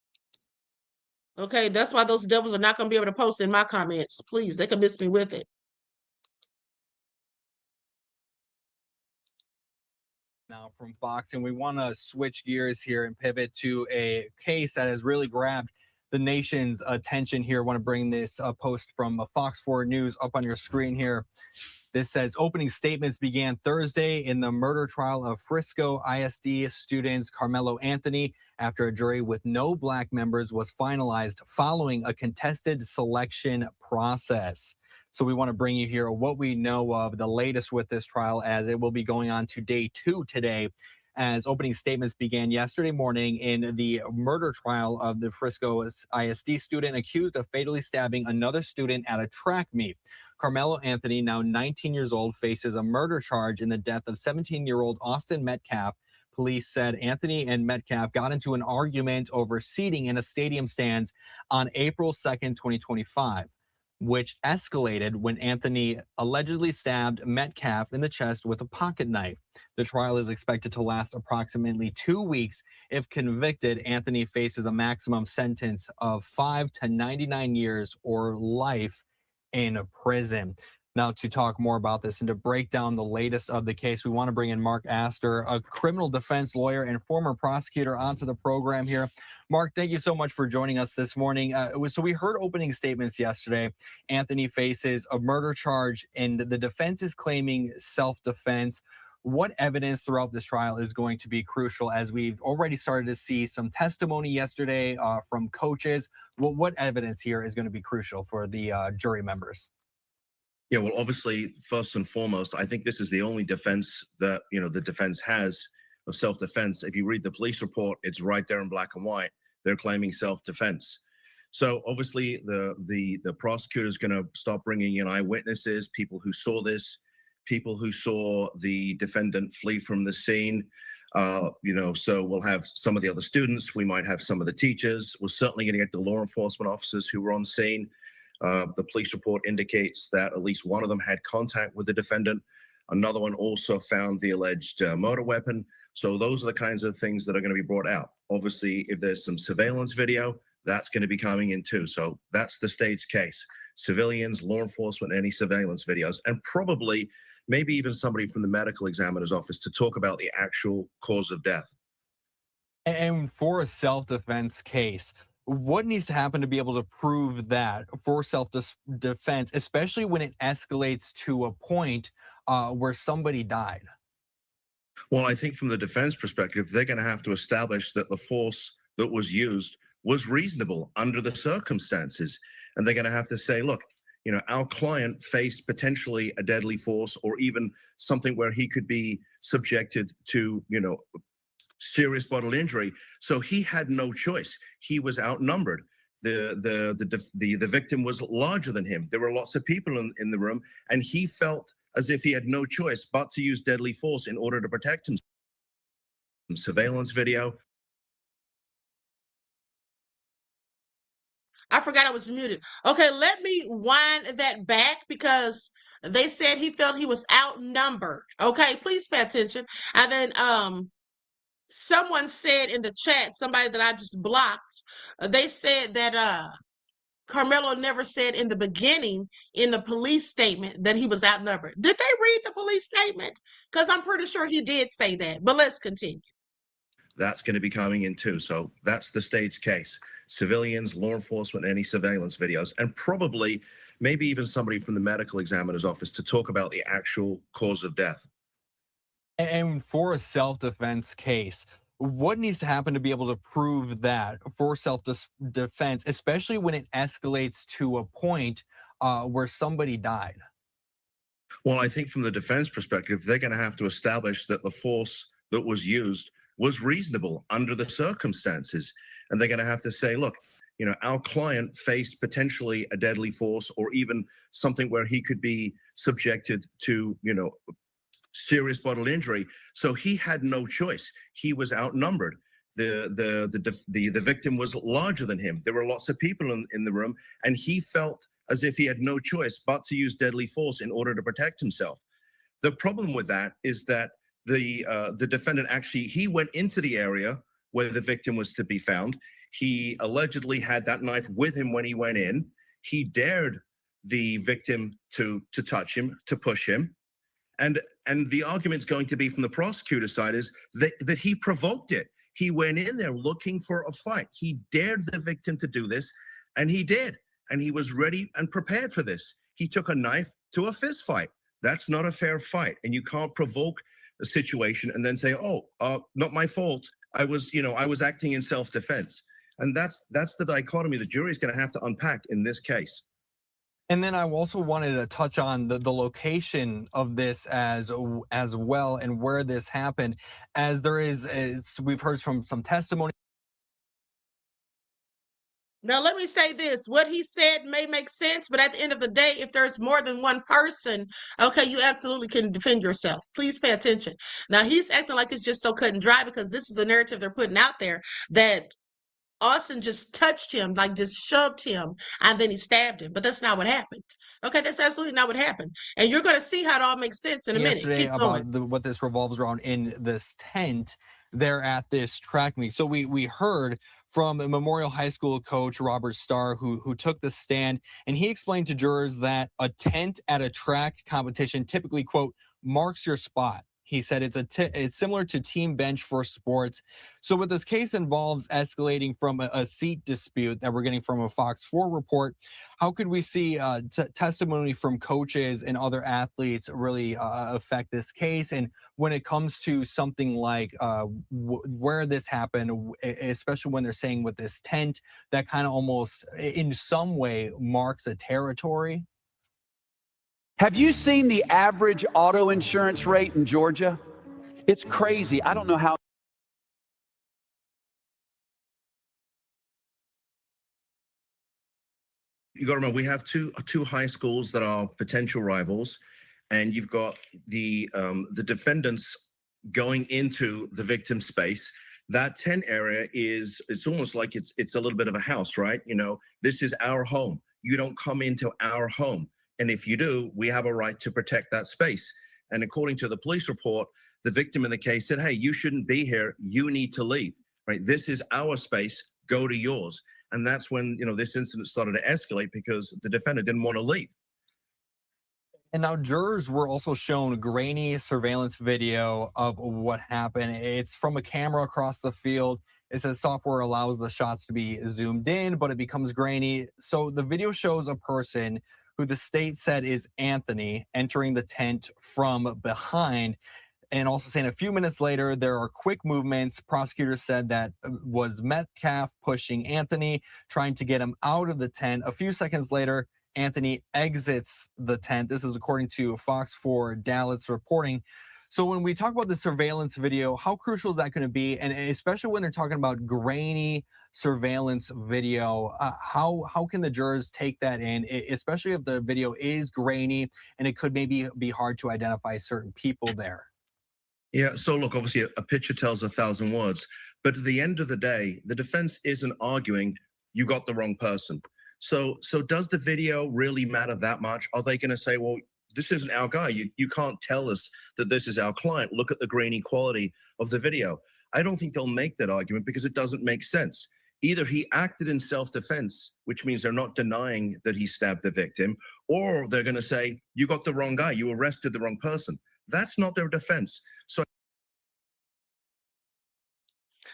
Okay, that's why those devils are not going to be able to post in my comments. Please, they can miss me with it. Now from Fox, and we want to switch gears here and pivot to a case that has really grabbed the nation's attention here. I want to bring this post from Fox 4 News up on your screen here. This says, opening statements began Thursday in the murder trial of Frisco ISD students Karmelo Anthony after a jury with no black members was finalized following a contested selection process. So we want to bring you here what we know of the latest with this trial, as it will be going on to day 2 today, as opening statements began yesterday morning in the murder trial of the Frisco ISD student accused of fatally stabbing another student at a track meet. Karmelo Anthony, now 19 years old, faces a murder charge in the death of 17-year-old Austin Metcalf. Police said Anthony and Metcalf got into an argument over seating in a stadium stands on April 2nd, 2025, which escalated when Anthony allegedly stabbed Metcalf in the chest with a pocket knife. The trial is expected to last approximately 2 weeks. If convicted, Anthony faces a maximum sentence of 5 to 99 years or life in prison. Now, to talk more about this and to break down the latest of the case, we want to bring in Mark Astor, a criminal defense lawyer and former prosecutor, onto the program here. Mark, thank you so much for joining us this morning. So we heard opening statements yesterday. Anthony faces a murder charge, and the defense is claiming self-defense. What evidence throughout this trial is going to be crucial, as we've already started to see some testimony yesterday from coaches? What evidence here is going to be crucial for the jury members? Yeah, well, obviously, first and foremost, I think this is the only defense that, the defense has of self-defense. If you read the police report, it's right there in black and white. They're claiming self-defense. So obviously, the prosecutor is going to start bringing in eyewitnesses, people who saw this, people who saw the defendant flee from the scene. So we'll have some of the other students. We might have some of the teachers. We're certainly going to get the law enforcement officers who were on scene. The police report indicates that at least one of them had contact with the defendant. Another one also found the alleged murder weapon. So those are the kinds of things that are going to be brought out. Obviously, if there's some surveillance video, that's going to be coming in too. So that's the state's case. Civilians, law enforcement, any surveillance videos, and probably maybe even somebody from the medical examiner's office to talk about the actual cause of death. And for a self-defense case, what needs to happen to be able to prove that for self-defense, especially when it escalates to a point where somebody died? Well, I think from the defense perspective, they're going to have to establish that the force that was used was reasonable under the circumstances. And they're going to have to say, look, our client faced potentially a deadly force or even something where he could be subjected to, serious bodily injury. So he had no choice. He was outnumbered. The victim was larger than him. There were lots of people in the room, and he felt as if he had no choice but to use deadly force in order to protect himself. Surveillance video. I forgot I was muted. Okay, let me wind that back because they said he felt he was outnumbered. Okay, please pay attention. And then someone said in the chat, somebody that I just blocked, they said that Karmelo never said in the beginning in the police statement that he was outnumbered. Did they read the police statement? Because I'm pretty sure he did say that, but let's continue. That's going to be coming in too. So that's the state's case. Civilians, law enforcement, any surveillance videos, and probably maybe even somebody from the medical examiner's office to talk about the actual cause of death. And for a self-defense case, what needs to happen to be able to prove that for self-defense, especially when it escalates to a point where somebody died? Well, I think from the defense perspective, they're going to have to establish that the force that was used was reasonable under the circumstances. And they're going to have to say, look, our client faced potentially a deadly force or even something where he could be subjected to, serious bodily injury. So he had no choice. He was outnumbered. The victim was larger than him. There were lots of people in the room, and he felt as if he had no choice but to use deadly force in order to protect himself. The problem with that is that the defendant he went into the area where the victim was to be found. He allegedly had that knife with him when he went in. He dared the victim to touch him, to push him. And the argument's going to be from the prosecutor's side is that he provoked it. He went in there looking for a fight. He dared the victim to do this, and he did. And he was ready and prepared for this. He took a knife to a fist fight. That's not a fair fight. And you can't provoke a situation and then say, not my fault. I was acting in self-defense. And that's the dichotomy the jury's going to have to unpack in this case. And then I also wanted to touch on the location of this as well, and where this happened, as we've heard from some testimony Now, let me say this. What he said may make sense, but at the end of the day, if there's more than one person, okay, you absolutely can defend yourself. Please pay attention. Now, he's acting like it's just so cut and dry because this is a narrative they're putting out there that Austin just touched him, like just shoved him, and then he stabbed him. But that's not what happened. Okay, that's absolutely not what happened. And you're going to see how it all makes sense in a minute. Yesterday Keep going. about what this revolves around in this tent there at this track meet. So we heard from a Memorial High School coach, Robert Starr, who took the stand, and he explained to jurors that a tent at a track competition typically, quote, marks your spot. He said it's similar to team bench for sports. So what this case involves escalating from a seat dispute that we're getting from a Fox 4 report, how could we see testimony from coaches and other athletes really affect this case? And when it comes to something like where this happened, especially when they're saying with this tent, that kind of almost in some way marks a territory. Have you seen the average auto insurance rate in Georgia? It's crazy. I don't know how. You got to remember, we have two high schools that are potential rivals, and you've got the defendants going into the victim space. That tent area it's almost like it's a little bit of a house, right? You know, this is our home. You don't come into our home. And if you do, we have a right to protect that space. And according to the police report, the victim in the case said, hey, you shouldn't be here. You need to leave, right? This is our space. Go to yours. And that's when, you know, this incident started to escalate because the defendant didn't want to leave. And now jurors were also shown grainy surveillance video of what happened. It's from a camera across the field. It says software allows the shots to be zoomed in, but it becomes grainy. So the video shows a person who the state said is Attny entering the tent from behind, and also saying a few minutes later, there are quick movements. Prosecutors said that was Metcalf pushing Attny, trying to get him out of the tent. A few seconds later, Attny exits the tent. This is according to Fox 4 Dallas reporting. So when we talk about the surveillance video, how crucial is that going to be? And especially when they're talking about grainy surveillance video, how can the jurors take that in, especially if the video is grainy and it could maybe be hard to identify certain people there? Yeah, so look, obviously a picture tells 1,000 words, but at the end of the day, the defense isn't arguing you got the wrong person. So does the video really matter that much? Are they going to say, well, this isn't our guy. You can't tell us that this is our client. Look at the grainy quality of the video. I don't think they'll make that argument because it doesn't make sense. Either he acted in self-defense, which means they're not denying that he stabbed the victim, or they're going to say, you got the wrong guy. You arrested the wrong person. That's not their defense. So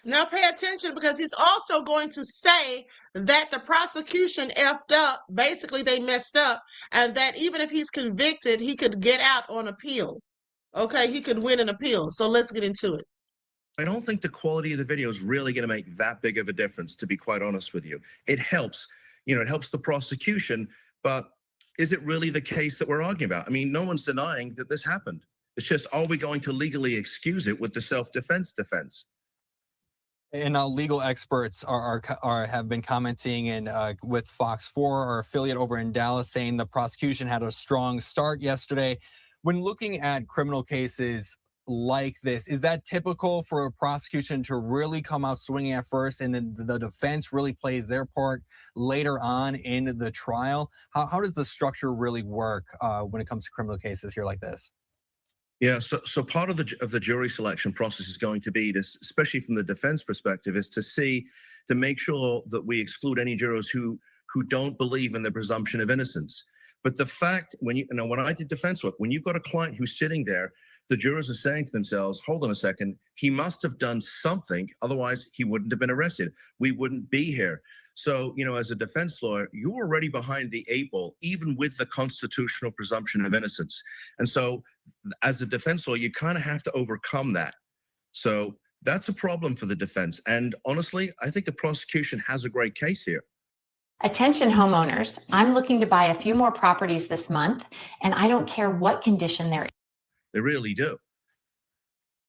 Now pay attention because he's also going to say that the prosecution effed up. Basically, they messed up, and that even if he's convicted, he could get out on appeal. Okay, he could win an appeal. So let's get into it. I don't think the quality of the video is really going to make that big of a difference, to be quite honest with you. It helps, it helps the prosecution, but is it really the case that we're arguing about? I mean, no one's denying that this happened. It's just, are we going to legally excuse it with the self-defense defense? And now legal experts have been commenting with Fox 4, our affiliate over in Dallas, saying the prosecution had a strong start yesterday. When looking at criminal cases like this, is that typical for a prosecution to really come out swinging at first and then the defense really plays their part later on in the trial? How does the structure really work when it comes to criminal cases here like this? Yeah, so part of the jury selection process is going to be, especially from the defense perspective, is to make sure that we exclude any jurors who don't believe in the presumption of innocence. But the fact, when I did defense work, when you've got a client who's sitting there, the jurors are saying to themselves, hold on a second, he must have done something, otherwise he wouldn't have been arrested. We wouldn't be here. So, as a defense lawyer, you're already behind the 8 ball, even with the constitutional presumption of innocence. And so as a defense lawyer, you kind of have to overcome that. So that's a problem for the defense. And honestly, I think the prosecution has a great case here. Attention homeowners, I'm looking to buy a few more properties this month, and I don't care what condition they're in. They really do.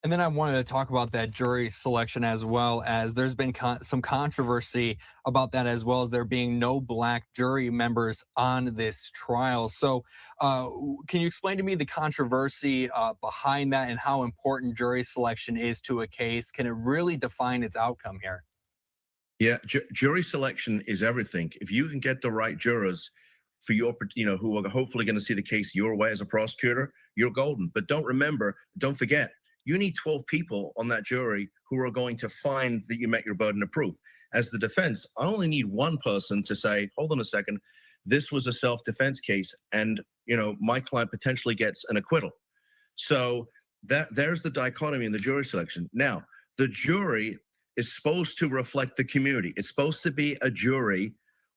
And then I wanted to talk about that jury selection, as well as there's been some controversy about that, as well as there being no black jury members on this trial. So can you explain to me the controversy behind that and how important jury selection is to a case? Can it really define its outcome here? Yeah, jury selection is everything. If you can get the right jurors for your, who are hopefully going to see the case your way as a prosecutor, you're golden. But don't forget, you need 12 people on that jury who are going to find that you met your burden of proof. As the defense, I only need one person to say, hold on a second, this was a self-defense case, and my client potentially gets an acquittal. So there's the dichotomy in the jury selection. Now, the jury is supposed to reflect the community. It's supposed to be a jury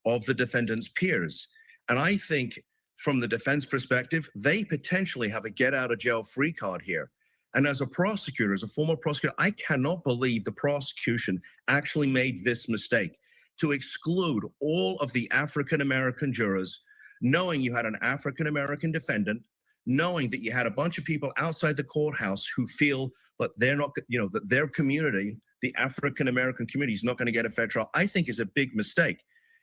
of the defendant's peers. And I think from the defense perspective, they potentially have a get out of jail free card here. And as a prosecutor, as a former prosecutor, I cannot believe the prosecution actually made this mistake to exclude all of the African-American jurors, knowing you had an African-American defendant, knowing that you had a bunch of people outside the courthouse who feel that they're not, that their community, the African-American community, is not going to get a fair trial, I think is a big mistake.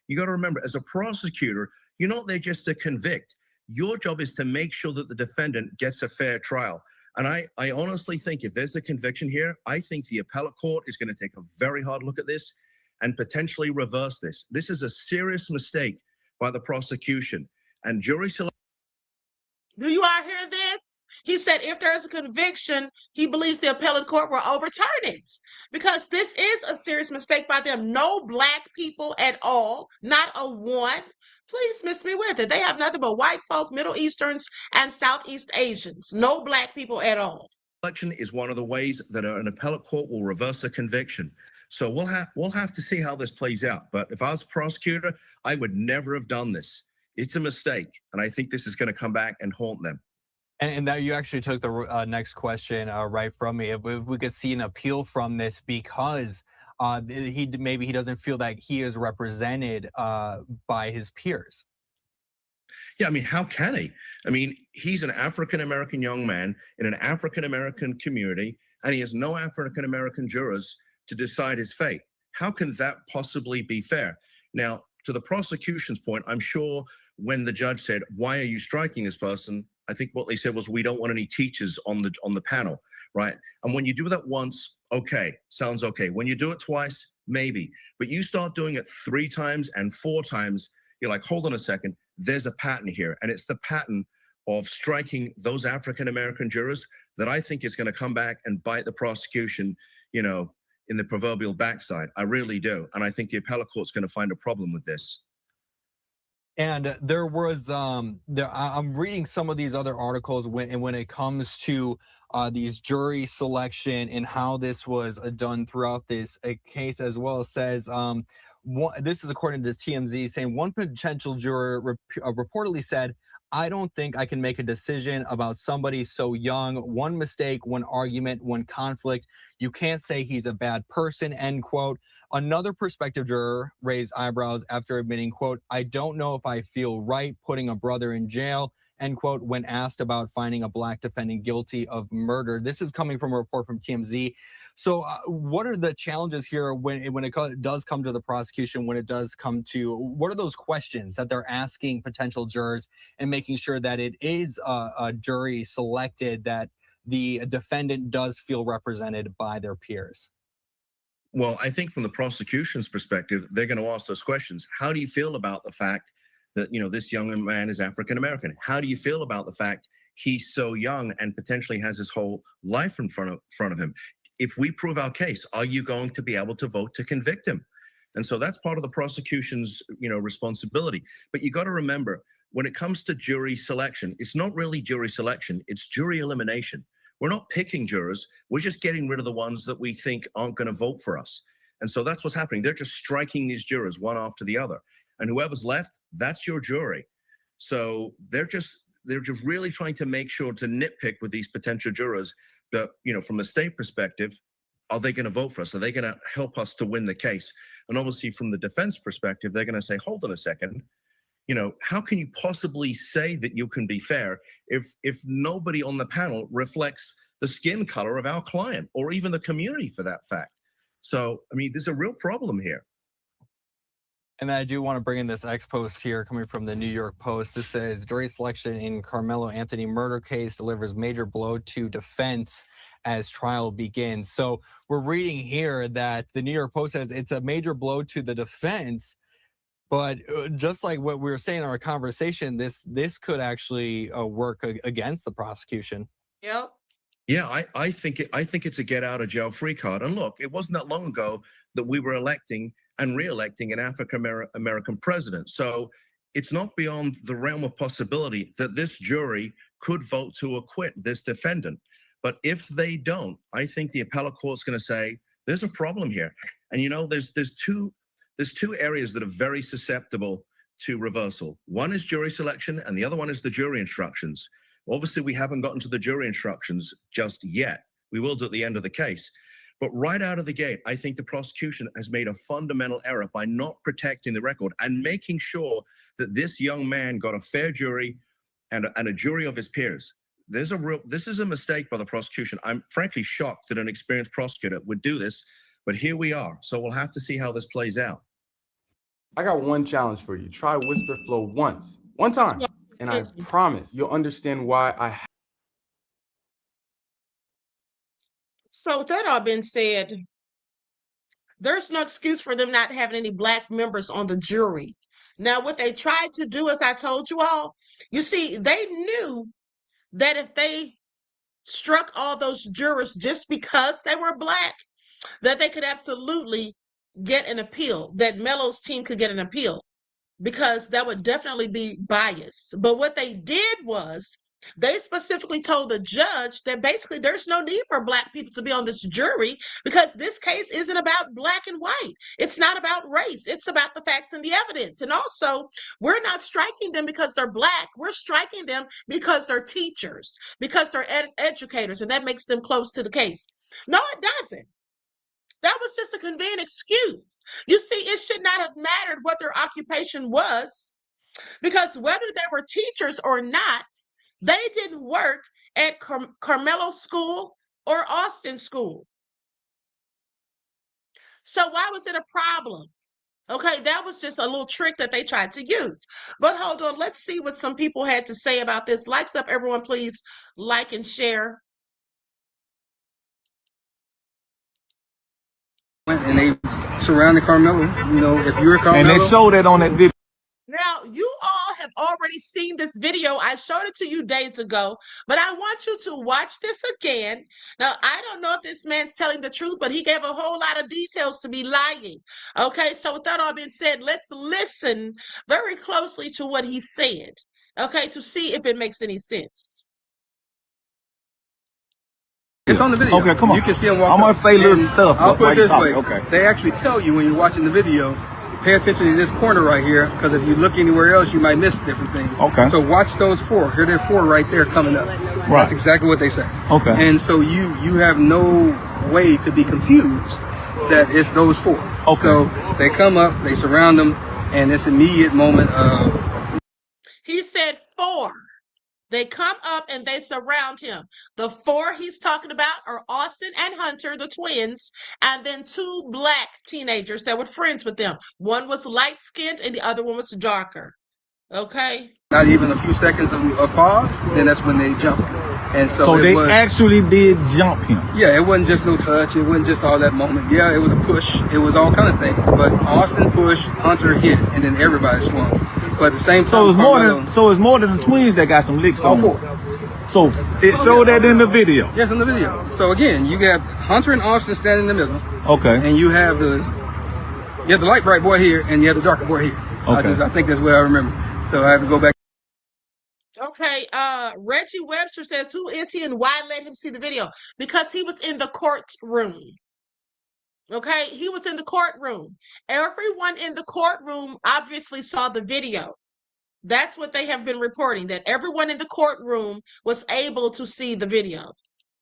You got to remember, as a prosecutor, you're not there just to convict. Your job is to make sure that the defendant gets a fair trial. And I honestly think if there's a conviction here, I think the appellate court is going to take a very hard look at this and potentially reverse this. This is a serious mistake by the prosecution. And jury selection. Do you all hear this? He said if there is a conviction, he believes the appellate court will overturn it, because this is a serious mistake by them. No black people at all, not a one. Please miss me with it. They have nothing but white folk, Middle Easterns, and Southeast Asians. No black people at all. Election is one of the ways that an appellate court will reverse a conviction. So we'll have to see how this plays out. But if I was a prosecutor, I would never have done this. It's a mistake, and I think this is going to come back and haunt them. And that you actually took the next question right from me. If we could see an appeal from this, because maybe he doesn't feel that he is represented by his peers. Yeah, I mean, how can he? I mean, he's an African-American young man in an African-American community, and he has no African-American jurors to decide his fate. How can that possibly be fair? Now, to the prosecution's point, I'm sure when the judge said, why are you striking this person? I think what they said was, we don't want any teachers on the panel, right? And when you do that once, okay, sounds okay. When you do it twice, maybe. But you start doing it 3 times and 4 times, you're like, hold on a second, there's a pattern here. And it's the pattern of striking those African-American jurors that I think is going to come back and bite the prosecution, in the proverbial backside. I really do. And I think the appellate court's going to find a problem with this. And there was, I'm reading some of these other articles when it comes to these jury selection and how this was done throughout this case, as well as says, this is according to TMZ, saying one potential juror reportedly said, I don't think I can make a decision about somebody so young. One mistake, one argument, one conflict. You can't say he's a bad person, end quote. Another prospective juror raised eyebrows after admitting, quote, I don't know if I feel right putting a brother in jail, end quote, when asked about finding a black defendant guilty of murder. This is coming from a report from TMZ. So what are the challenges here when it does come to the prosecution, when it does come to, what are those questions that they're asking potential jurors and making sure that it is a jury selected, that the defendant does feel represented by their peers? Well, I think from the prosecution's perspective, they're going to ask those questions. How do you feel about the fact that, this young man is African-American? How do you feel about the fact he's so young and potentially has his whole life in front of him? If we prove our case, are you going to be able to vote to convict him? And so that's part of the prosecution's, responsibility. But you got to remember, when it comes to jury selection, it's not really jury selection, it's jury elimination. We're not picking jurors, we're just getting rid of the ones that we think aren't going to vote for us. And so that's what's happening. They're just striking these jurors one after the other. And whoever's left, that's your jury. So they're just really trying to make sure to nitpick with these potential jurors that, from a state perspective, are they going to vote for us? Are they going to help us to win the case? And obviously from the defense perspective, they're going to say, hold on a second, how can you possibly say that you can be fair if nobody on the panel reflects the skin color of our client or even the community for that fact. So, I mean, there's a real problem here. And I do want to bring in this X post here coming from the New York Post. This says jury selection in Karmelo Anthony murder case delivers major blow to defense as trial begins. So we're reading here that the New York Post says it's a major blow to the defense. But just like what we were saying in our conversation, this could actually work against the prosecution. Yep. Yeah, I think it's a get out of jail free card. And look, it wasn't that long ago that we were electing and re-electing an African American president. So it's not beyond the realm of possibility that this jury could vote to acquit this defendant. But if they don't, I think the appellate court's going to say there's a problem here. And you know, there's two areas that are very susceptible to reversal. One is jury selection, and the other one is the jury instructions. Obviously, we haven't gotten to the jury instructions just yet. We will do at the end of the case. But right out of the gate, I think the prosecution has made a fundamental error by not protecting the record and making sure that this young man got a fair jury and a jury of his peers. This is a mistake by the prosecution. I'm frankly shocked that an experienced prosecutor would do this, but here we are. So we'll have to see how this plays out. I got one challenge for you. Try whisper flow one time, and I promise you'll understand why I. So with that all been said, there's no excuse for them not having any black members on the jury. Now, what they tried to do, as I told you all, you see, they knew that if they struck all those jurors just because they were black, that they could absolutely get an appeal, that Melo's team could get an appeal, because that would definitely be biased. But what they did was they specifically told the judge that basically there's no need for black people to be on this jury because this case isn't about black and white. It's not about race. It's about the facts and the evidence. And also, we're not striking them because they're black. We're striking them because they're teachers, because they're educators, and that makes them close to the case. No, it doesn't. That was just a convenient excuse. You see, it should not have mattered what their occupation was, because whether they were teachers or not, they didn't work at Karmelo School or Austin School. So why was it a problem? Okay, that was just a little trick that they tried to use. But hold on, let's see what some people had to say about this. Likes up, everyone, please like and share. And they surrounded Karmelo. You know, if you're Karmelo, and they showed it on that video. Now, you all have already seen this video. I showed it to you days ago, but I want you to watch this again. Now, I don't know if this man's telling the truth, but he gave a whole lot of details to be lying. Okay, so with that all being said, let's listen very closely to what he said, okay, to see if it makes any sense. it's on the video. Okay, come on. You can see him walk I'm gonna up. say little And stuff. I'll put it this talk. way. Okay. They actually tell you when you're watching the video, pay attention to this corner right here, because if you look anywhere else, you might miss different things. Okay. So watch those four. Here, there are four right there coming up. Right. That's exactly what they say. Okay. And so you have no way to be confused that it's those four. Okay. So they come up, they surround them, and this immediate moment of. He said four. They come up and they surround him. The four he's talking about are Austin and Hunter, the twins, and then two black teenagers that were friends with them. One was light-skinned and the other one was darker. Okay? Not even a few seconds of pause, then that's when they jump. And so they was, actually did jump him. Yeah, it wasn't just no touch. It wasn't just all that moment. Yeah, it was a push. It was all kind of things. But Austin pushed, Hunter hit, and then everybody swung. But at the same time, So it's more than the twins that got some licks on. All four. So it showed that in the video. Yes, in the video. So again, you got Hunter and Austin standing in the middle. Okay. And you have the light bright boy here, and you have the darker boy here. Okay. I think that's what I remember. So I have to go back. Okay, Reggie Webster says, who is he and why let him see the video? Because he was in the courtroom. Okay, he was in the courtroom. Everyone in the courtroom obviously saw the video. That's what they have been reporting, that everyone in the courtroom was able to see the video.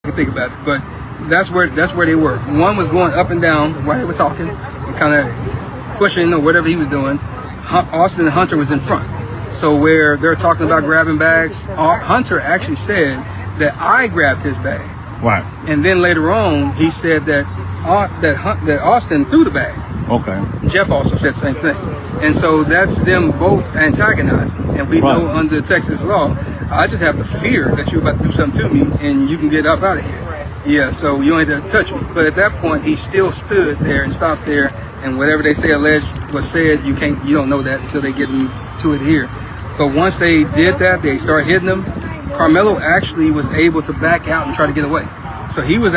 I think about it, but that's where they were. One was going up and down while they were talking, and kind of pushing or whatever he was doing. Austin and Hunter was in front. So where they're talking about grabbing bags, Hunter actually said that I grabbed his bag. Right. And then later on, he said that that Austin threw the bag. Okay. Jeff also said the same thing. And so that's them both antagonizing. And we know under Texas law, I just have the fear that you're about to do something to me and you can get up out of here. Yeah, so you don't have to touch me. But at that point, he still stood there and stopped there. And whatever they say alleged was said, you don't know that until they get to it here. But once they did that, they start hitting him. Karmelo actually was able to back out and try to get away. So he was.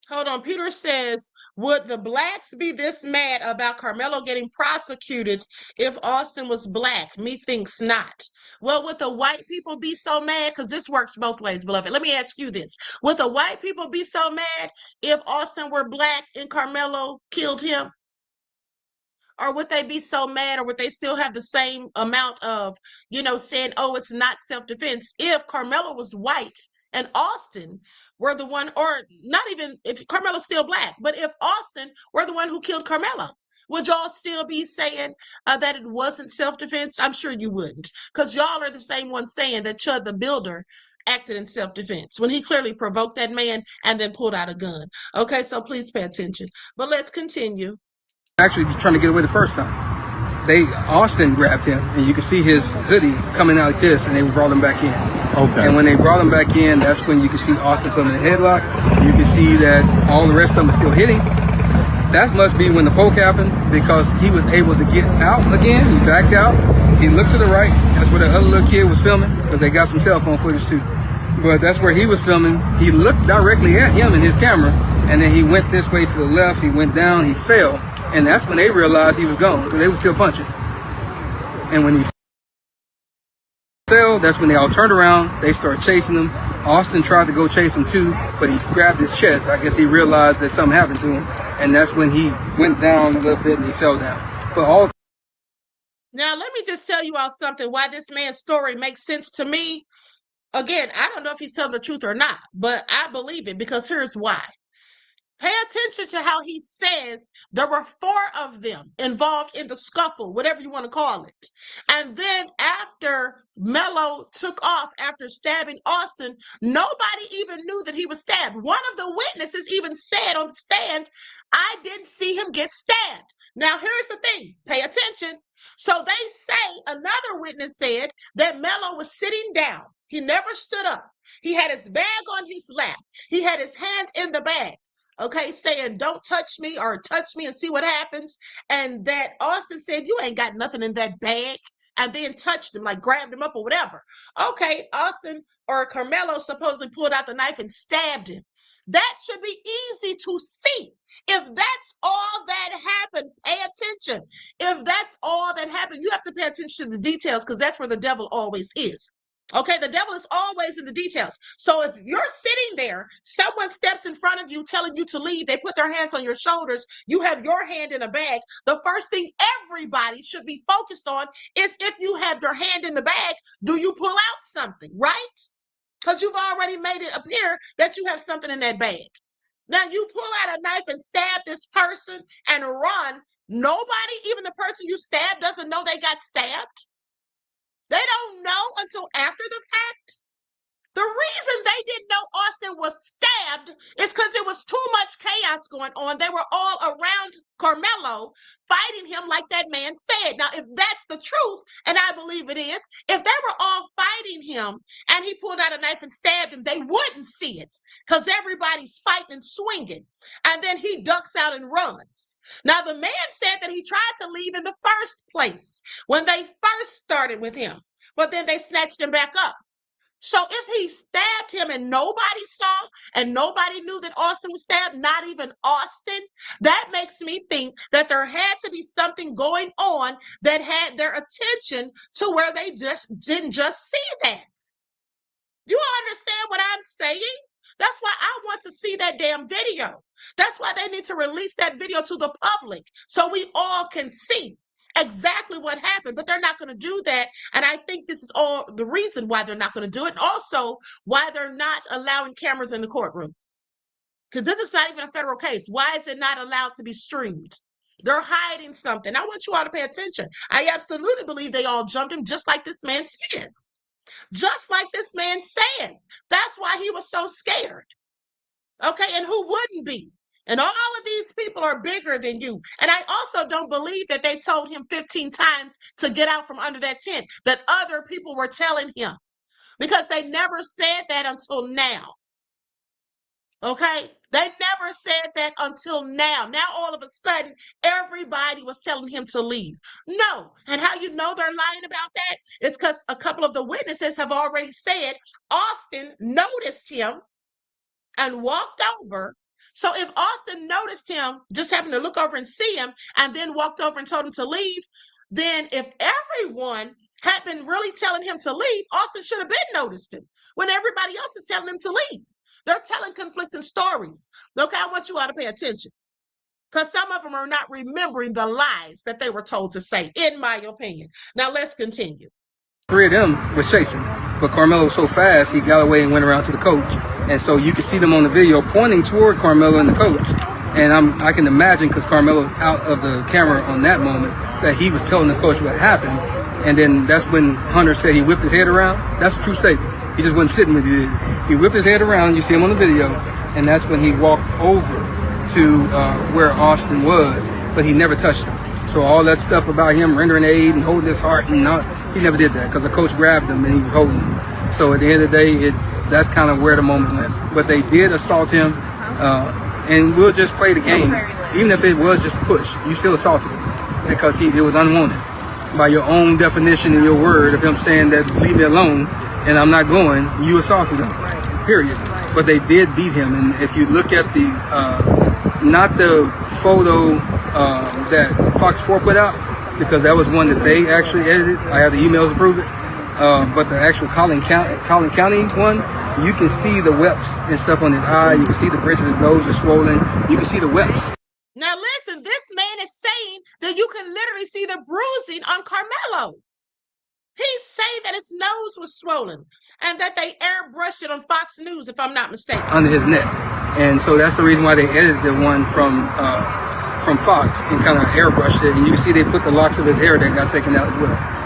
Hold on. Peter says, would the blacks be this mad about Karmelo getting prosecuted if Austin was black? Methinks not. Well, would the white people be so mad? Because this works both ways, beloved. Let me ask you this. Would the white people be so mad if Austin were black and Karmelo killed him? Or would they be so mad, or would they still have the same amount of, saying, oh, it's not self-defense if Karmelo was white and Austin were the one, or not even if Karmelo's still black, but if Austin were the one who killed Karmelo, would y'all still be saying that it wasn't self-defense? I'm sure you wouldn't, because y'all are the same ones saying that Chud the Builder acted in self-defense when he clearly provoked that man and then pulled out a gun. Okay, so please pay attention. But let's continue. Actually trying to get away the first time. Austin grabbed him, and you can see his hoodie coming out like this, and they brought him back in. Okay. And when they brought him back in, that's when you can see Austin put him in a headlock. You can see that all the rest of them are still hitting. That must be when the poke happened, because he was able to get out again. He backed out. He looked to the right. That's where the other little kid was filming, because they got some cell phone footage too. But that's where he was filming. He looked directly at him in his camera, and then he went this way to the left. He went down. He fell. And that's when they realized he was gone, because they were still punching. And when he fell, that's when they all turned around. They started chasing him. Austin tried to go chase him too, but he grabbed his chest. I guess he realized that something happened to him. And that's when he went down a little bit and he fell down. But Now, let me just tell you all something, why this man's story makes sense to me. Again, I don't know if he's telling the truth or not, but I believe it, because here's why. Pay attention to how he says there were 4 of them involved in the scuffle, whatever you want to call it. And then after Melo took off after stabbing Austin, nobody even knew that he was stabbed. One of the witnesses even said on the stand, I didn't see him get stabbed. Now, here's the thing. Pay attention. So they say, another witness said that Melo was sitting down. He never stood up. He had his bag on his lap. He had his hand in the bag. Okay, saying, don't touch me, or touch me and see what happens. And that Austin said, you ain't got nothing in that bag. And then touched him, like grabbed him up or whatever. Okay, Austin or Karmelo supposedly pulled out the knife and stabbed him. That should be easy to see. If that's all that happened, pay attention. If that's all that happened, you have to pay attention to the details, because that's where the devil always is. Okay, the devil is always in the details. So if you're sitting there, someone steps in front of you telling you to leave, they put their hands on your shoulders, you have your hand in a bag, the first thing everybody should be focused on is, if you have your hand in the bag, do you pull out something, right? Because you've already made it appear that you have something in that bag. Now you pull out a knife and stab this person and run. Nobody, even the person you stabbed, doesn't know they got stabbed. They don't know until after the fact. The reason they didn't know Austin was stabbed is because there was too much chaos going on. They were all around Karmelo fighting him, like that man said. Now, if that's the truth, and I believe it is, if they were all fighting him and he pulled out a knife and stabbed him, they wouldn't see it, because everybody's fighting and swinging. And then he ducks out and runs. Now, the man said that he tried to leave in the first place when they first started with him, but then they snatched him back up. So if he stabbed him and nobody saw and nobody knew that Austin was stabbed, not even Austin, that makes me think that there had to be something going on that had their attention to where they just didn't just see that. You all understand what I'm saying? That's why I want to see that damn video. That's why they need to release that video to the public so we all can see exactly what happened, but they're not going to do that. And I think this is all the reason why they're not going to do it, and also why they're not allowing cameras in the courtroom, because this is not even a federal case. Why is it not allowed to be streamed? They're hiding something. I want you all to pay attention. I absolutely believe they all jumped him, just like this man says. Just like this man says. That's why he was so scared. Okay, and who wouldn't be? And all of these people are bigger than you. And I also don't believe that they told him 15 times to get out from under that tent, that other people were telling him, because they never said that until now. Okay, they never said that until now. Now, all of a sudden, everybody was telling him to leave. No. And how you know they're lying about that is because a couple of the witnesses have already said Austin noticed him and walked over. So if Austin noticed him, just happened to look over and see him, and then walked over and told him to leave, then if everyone had been really telling him to leave, Austin should have been noticed him when everybody else is telling him to leave. They're telling conflicting stories. Okay, I want you all to pay attention, because some of them are not remembering the lies that they were told to say, in my opinion. Now let's continue. 3 of them was chasing, but Karmelo was so fast, he got away and went around to the coach. And so you can see them on the video pointing toward Karmelo and the coach. And I can imagine, because Karmelo out of the camera on that moment, that he was telling the coach what happened. And then that's when Hunter said he whipped his head around. That's a true statement. He just wasn't sitting with you. He whipped his head around. You see him on the video. And that's when he walked over to where Austin was, but he never touched him. So all that stuff about him rendering aid and holding his heart, and he never did that, because the coach grabbed him and he was holding him. So at the end of the day, that's kind of where the moment went. But they did assault him, and we'll just play the game. Even if it was just a push, you still assaulted him, because it was unwanted. By your own definition and your word of him saying that, leave me alone, and I'm not going, you assaulted him, period. But they did beat him. And if you look at the, not the photo that Fox 4 put out, because that was one that they actually edited. I have the emails to prove it. But the actual Collin County one, you can see the webs and stuff on his eye. You can see the bridge of his nose is swollen. You can see the webs. Now listen, this man is saying that you can literally see the bruising on Karmelo. He's saying that his nose was swollen and that they airbrushed it on Fox News, if I'm not mistaken. Under his neck. And so that's the reason why they edited the one from Fox and kind of airbrushed it. And you can see they put the locks of his hair that got taken out as well.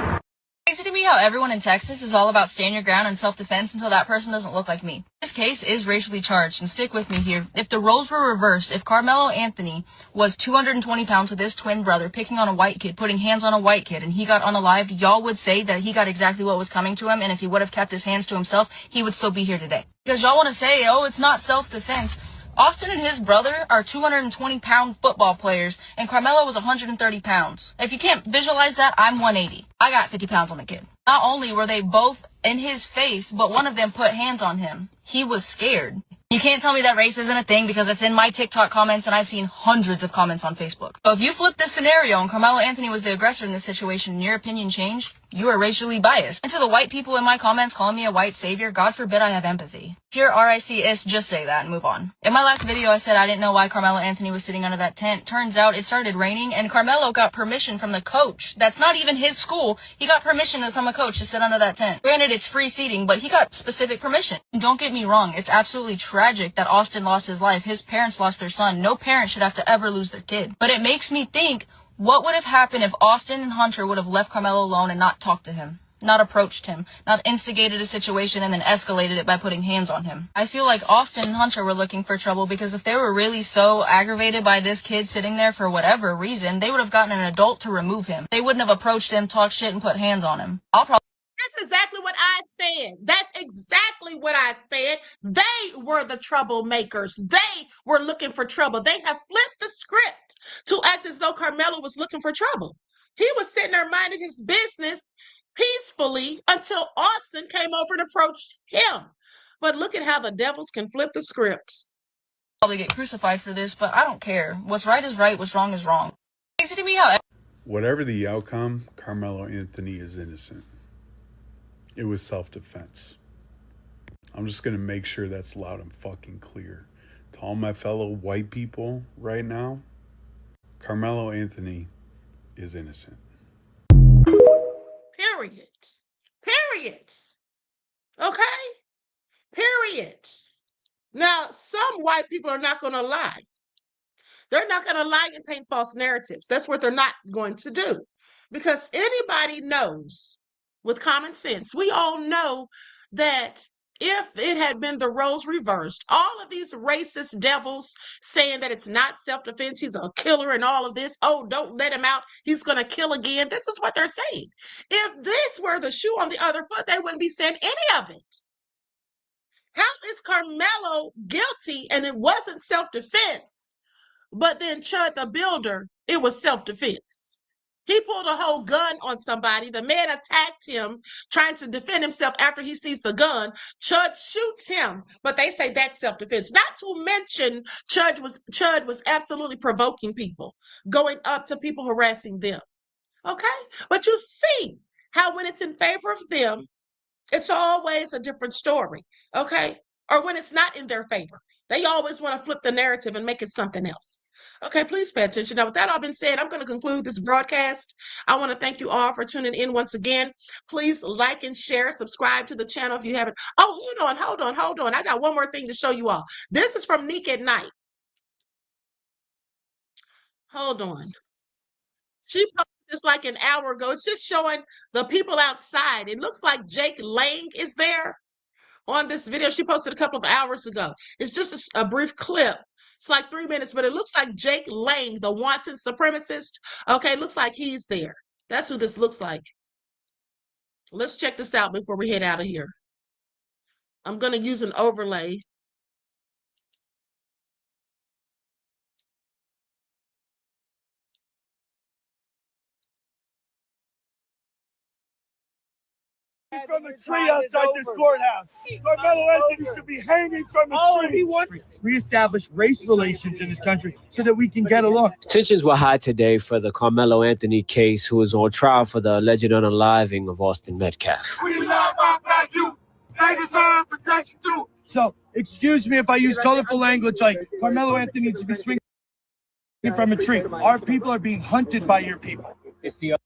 Crazy to me how everyone in Texas is all about stand your ground and self-defense until that person doesn't look like me. This case is racially charged, and stick with me here. If the roles were reversed, if Karmelo Anthony was 220 pounds with his twin brother picking on a white kid, putting hands on a white kid, and he got unalived, y'all would say that he got exactly what was coming to him, and if he would have kept his hands to himself, he would still be here today. Because y'all want to say, oh, it's not self-defense. Austin and his brother are 220-pound football players, and Karmelo was 130 pounds. If you can't visualize that, I'm 180. I got 50 pounds on the kid. Not only were they both in his face, but one of them put hands on him. He was scared. You can't tell me that race isn't a thing, because it's in my TikTok comments, and I've seen hundreds of comments on Facebook. So if you flip this scenario and Karmelo Anthony was the aggressor in this situation and your opinion changed, you are racially biased. And to the white people in my comments calling me a white savior, God forbid I have empathy. If you're RICS, just say that and move on. In my last video, I said I didn't know why Karmelo Anthony was sitting under that tent. Turns out it started raining, and Karmelo got permission from the coach. That's not even his school. He got permission from a coach to sit under that tent. Granted, it's free seating, but he got specific permission. And don't get me wrong, it's absolutely tragic that Austin lost his life. His parents lost their son. No parent should have to ever lose their kid. But it makes me think, what would have happened if Austin and Hunter would have left Karmelo alone and not talked to him? Not approached him, not instigated a situation and then escalated it by putting hands on him. I feel like Austin and Hunter were looking for trouble, because if they were really so aggravated by this kid sitting there for whatever reason, they would have gotten an adult to remove him. They wouldn't have approached him, talked shit, and put hands on him. That's exactly what I said. That's exactly what I said. They were the troublemakers. They were looking for trouble. They have flipped the script to act as though Karmelo was looking for trouble. He was sitting there minding his business peacefully until Austin came over and approached him. But look at how the devils can flip the script. Probably get crucified for this, but I don't care. What's right is right, what's wrong is wrong. Crazy to me how... Whatever the outcome, Karmelo Anthony is innocent. It was self-defense. I'm just going to make sure that's loud and fucking clear. To all my fellow white people right now, Karmelo Anthony is innocent. Period. Period. Okay? Period. Now, some white people are not going to lie. They're not going to lie and paint false narratives. That's what they're not going to do. Because anybody knows with common sense. We all know that if it had been the roles reversed, all of these racist devils saying that it's not self-defense, he's a killer and all of this, oh, don't let him out, he's going to kill again. This is what they're saying. If this were the shoe on the other foot, they wouldn't be saying any of it. How is Karmelo guilty and it wasn't self-defense, but then Chud the Builder, it was self-defense? He pulled a whole gun on somebody. The man attacked him, trying to defend himself after he sees the gun. Chud shoots him, but they say that's self-defense. Not to mention, Chud was absolutely provoking people, going up to people, harassing them. Okay? But you see how when it's in favor of them, it's always a different story. Okay? Or when it's not in their favor. They always want to flip the narrative and make it something else. Okay, please pay attention. Now, with that all being said, I'm going to conclude this broadcast. I want to thank you all for tuning in once again. Please like and share, subscribe to the channel if you haven't. Oh, hold on. I got one more thing to show you all. This is from Neek at Night. Hold on. She posted this like an hour ago. It's just showing the people outside. It looks like Jake Lang is there on this video. She posted a couple of hours ago. It's just a brief clip. It's like 3 minutes, but it looks like Jake Lang, the wanted supremacist. Okay, it looks like he's there. That's who this looks like. Let's check this out before we head out of here. I'm going to use an overlay. From a tree outside this courthouse. Karmelo Anthony should be hanging from a tree. He wants to reestablish race relations in this country so that we can get along. Tensions were high today for the Karmelo Anthony case, who is on trial for the alleged unaliving of Austin Metcalf. We love our black youth. They deserve protection too. So, excuse me if I use colorful language like Karmelo Anthony needs to be swinging from a tree. Our people are being hunted by your people. It's the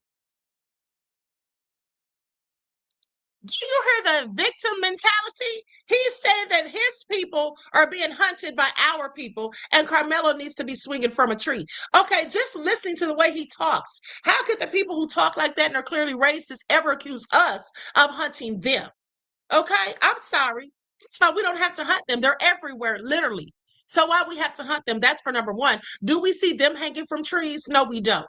Do you hear the victim mentality? He's saying that his people are being hunted by our people and Karmelo needs to be swinging from a tree. Okay, just listening to the way he talks, how could the people who talk like that and are clearly racist ever accuse us of hunting them? Okay, I'm sorry. That's why we don't have to hunt them. They're everywhere, literally. So why we have to hunt them? That's for number one. Do we see them hanging from trees? No, we don't.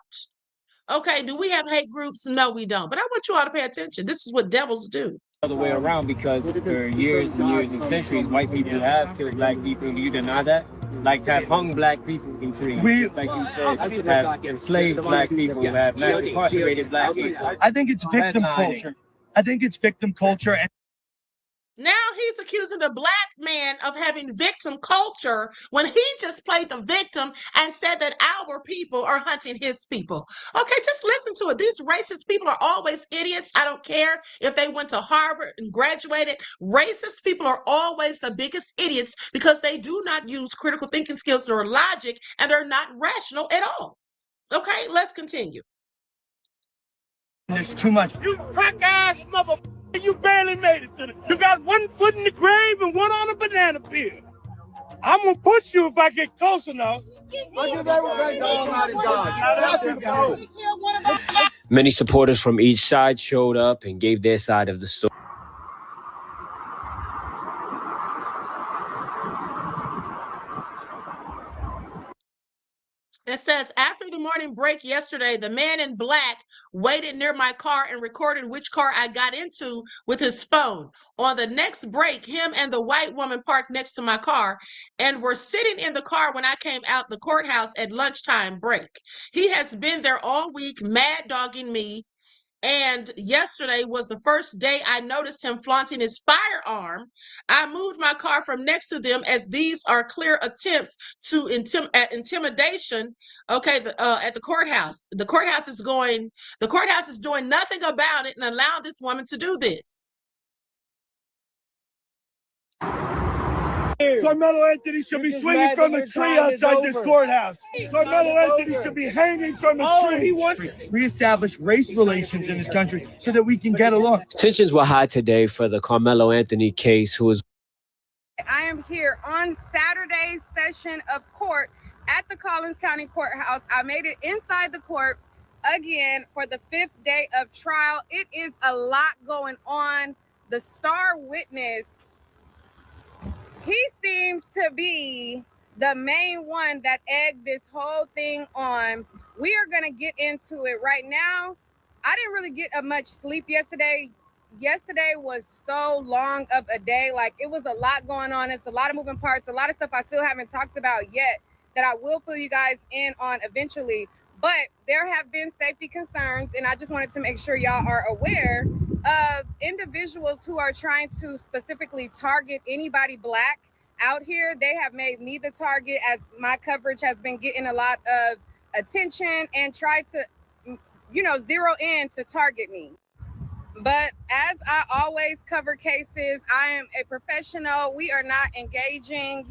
Okay, do we have hate groups? No, we don't. But I want you all to pay attention. This is what devils do. Other way around, because for years and years and centuries, white people have killed black people. Do you deny that? Like to have hung black people in trees, like you said, have enslaved black people, have mass incarcerated black people. I think it's victim culture. I think it's victim culture. And now he's accusing the black man of having victim culture when he just played the victim and said that our people are hunting his people. Okay, just listen to it. These racist people are always idiots. I don't care if they went to Harvard and graduated. Racist people are always the biggest idiots because they do not use critical thinking skills or logic, and they're not rational at all. Okay, let's continue. There's too much. You crack-ass motherfucker. You barely made it to the... You got 1 foot in the grave and 1 on a banana peel. I'm going to push you if I get close enough. Many supporters from each side showed up and gave their side of the story. It says, after the morning break yesterday, the man in black waited near my car and recorded which car I got into with his phone. On the next break, him and the white woman parked next to my car and were sitting in the car when I came out the courthouse at lunchtime break. He has been there all week, mad dogging me. And yesterday was the first day I noticed him flaunting his firearm. I moved my car from next to them as these are clear attempts to intimidation. Okay, at the courthouse. The courthouse is doing nothing about it and allowing this woman to do this. Karmelo Anthony should be swinging from a tree outside this courthouse. Karmelo Anthony should be hanging from a tree. He wants to reestablish race relations in this country so that we can get along. Tensions were high today for the Karmelo Anthony case, who is... I am here on Saturday's session of court at the Collins County Courthouse. I made it inside the court. again for the 5th day of trial. It is a lot going on. The star witness, he seems to be the main one that egged this whole thing on. We are going to get into it right now. I didn't really get much sleep yesterday. Yesterday was so long of a day. Like, it was a lot going on. It's a lot of moving parts, a lot of stuff I still haven't talked about yet that I will fill you guys in on eventually. But there have been safety concerns, and I just wanted to make sure y'all are aware of individuals who are trying to specifically target anybody Black out here. They have made me the target, as my coverage has been getting a lot of attention, and tried to, zero in to target me. But as I always cover cases, I am a professional. We are not engaging,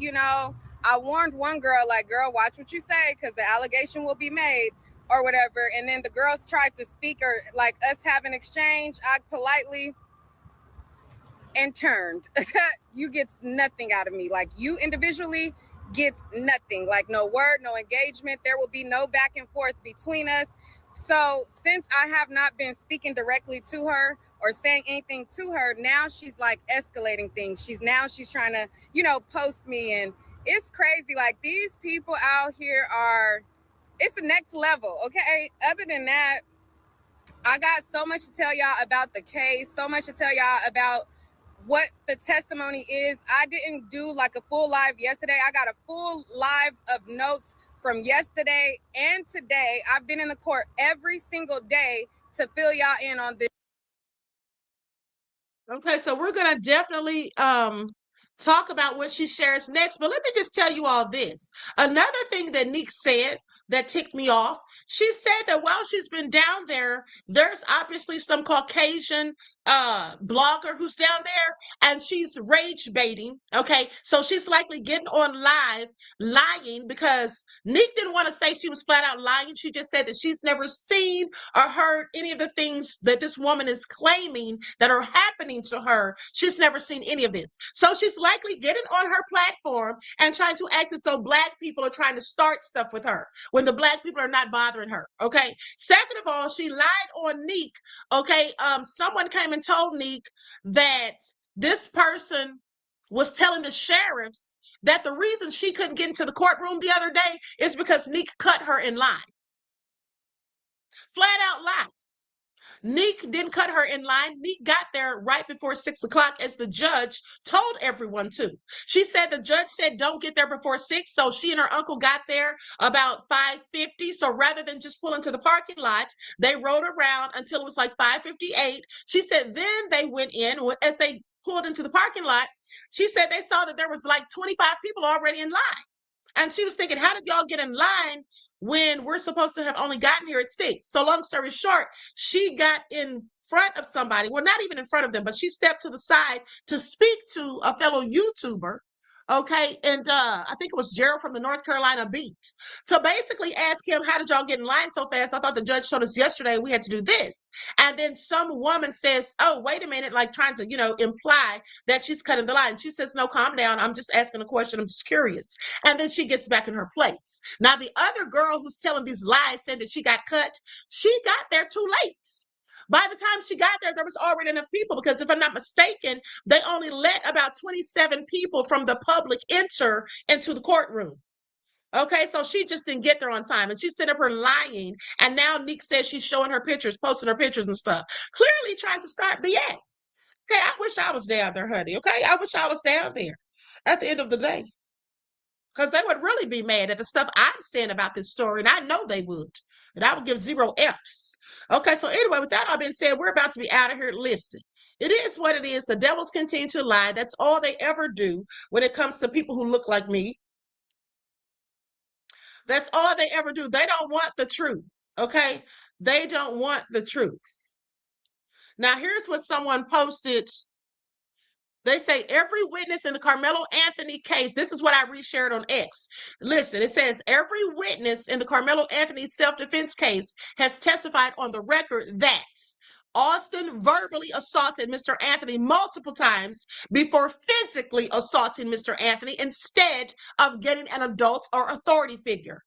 I warned one girl, like, girl, watch what you say, because the allegation will be made or whatever. And then the girls tried to speak, or like us have an exchange. I politely and turned. You get nothing out of me. Like, you individually gets nothing. Like, no word, no engagement. There will be no back and forth between us. So since I have not been speaking directly to her or saying anything to her, now she's like escalating things. She's trying to, post me, and it's crazy. Like, these people out here it's the next level. Okay. Other than that, I got so much to tell y'all about the case, so much to tell y'all about what the testimony is. I didn't do like a full live yesterday. I got a full live of notes from yesterday and today. I've been in the court every single day to fill y'all in on this. Okay, so we're gonna definitely talk about what she shares next, but let me just tell you all this. Another thing that Neek said that ticked me off, she said that while she's been down there, there's obviously some Caucasian blogger who's down there, and she's rage baiting. Okay, so she's likely getting on live lying, because Neek didn't want to say she was flat out lying. She just said that she's never seen or heard any of the things that this woman is claiming that are happening to her. She's never seen any of this. So she's likely getting on her platform and trying to act as though Black people are trying to start stuff with her when the Black people are not bothering her. Okay. Second of all, she lied on Neek. Okay. Someone came and told Neek that this person was telling the sheriffs that the reason she couldn't get into the courtroom the other day is because Neek cut her in line. Flat out lie. Neek didn't cut her in line. Neek got there right before 6 o'clock, as the judge told everyone to. She said the judge said don't get there before 6, so she and her uncle got there about 5:50. So rather than just pull into the parking lot, they rode around until it was like 5:58. She said then they went in. As they pulled into the parking lot, she said they saw that there was like 25 people already in line. And she was thinking, how did y'all get in line when we're supposed to have only gotten here at 6? So long story short, she got in front of somebody. Well, not even in front of them, but she stepped to the side to speak to a fellow YouTuber. Okay. And I think it was Gerald from the North Carolina Beat, to basically ask him, how did y'all get in line so fast? I thought the judge showed us yesterday we had to do this. And then some woman says, oh, wait a minute, like trying to, imply that she's cutting the line. She says, no, calm down. I'm just asking a question. I'm just curious. And then she gets back in her place. Now, the other girl who's telling these lies, saying that she got cut, she got there too late. By the time she got there, there was already enough people, because if I'm not mistaken, they only let about 27 people from the public enter into the courtroom. Okay, so she just didn't get there on time, and she's sitting up here lying. And now Neek says she's showing her pictures, posting her pictures and stuff, clearly trying to start BS. Okay, I wish I was down there, honey. Okay, I wish I was down there at the end of the day, because they would really be mad at the stuff I'm saying about this story, and I know they would. And I would give 0 Fs. Okay, so anyway, with that all being said, we're about to be out of here. Listen, it is what it is. The devils continue to lie. That's all they ever do when it comes to people who look like me. That's all they ever do. They don't want the truth. Okay, they don't want the truth. Now, here's what someone posted. They say every witness in the Karmelo Attny case, this is what I reshared on X. Listen, it says every witness in the Karmelo Attny self-defense case has testified on the record that Austin verbally assaulted Mr. Attny multiple times before physically assaulting Mr. Attny instead of getting an adult or authority figure.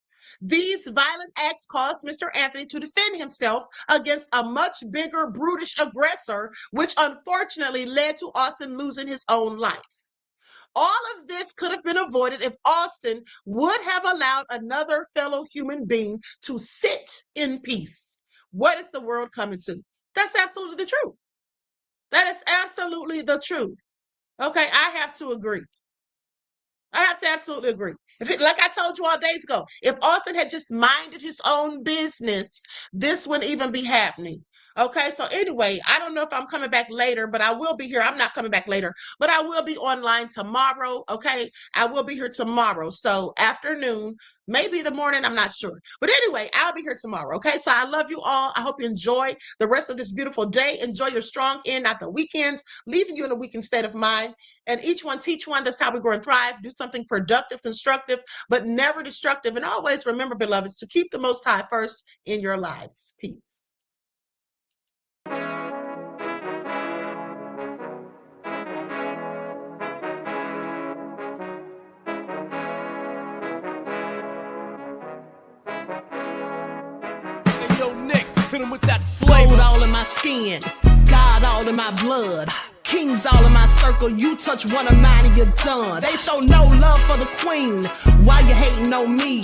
These violent acts caused Mr. Attny to defend himself against a much bigger, brutish aggressor, which unfortunately led to Austin losing his own life. All of this could have been avoided if Austin would have allowed another fellow human being to sit in peace. What is the world coming to? That's absolutely the truth. That is absolutely the truth. Okay, I have to agree. I have to absolutely agree. Like I told you all days ago, if Austin had just minded his own business, this wouldn't even be happening. Okay, so anyway, I don't know if I'm coming back later, but I will be here. I'm not coming back later, but I will be online tomorrow. Okay, I will be here tomorrow. So afternoon, maybe the morning, I'm not sure. But anyway, I'll be here tomorrow. Okay, so I love you all. I hope you enjoy the rest of this beautiful day. Enjoy your strong end, not the weekends, leaving you in a weakened state of mind. And each one teach one. That's how we grow and thrive. Do something productive, constructive, but never destructive. And always remember, beloveds, to keep the Most High first in your lives. Peace. Hit him with that flavor. All in my skin, God all in my blood. Kings all in my circle, you touch one of mine and you're done. They show no love for the queen, why you hating on me?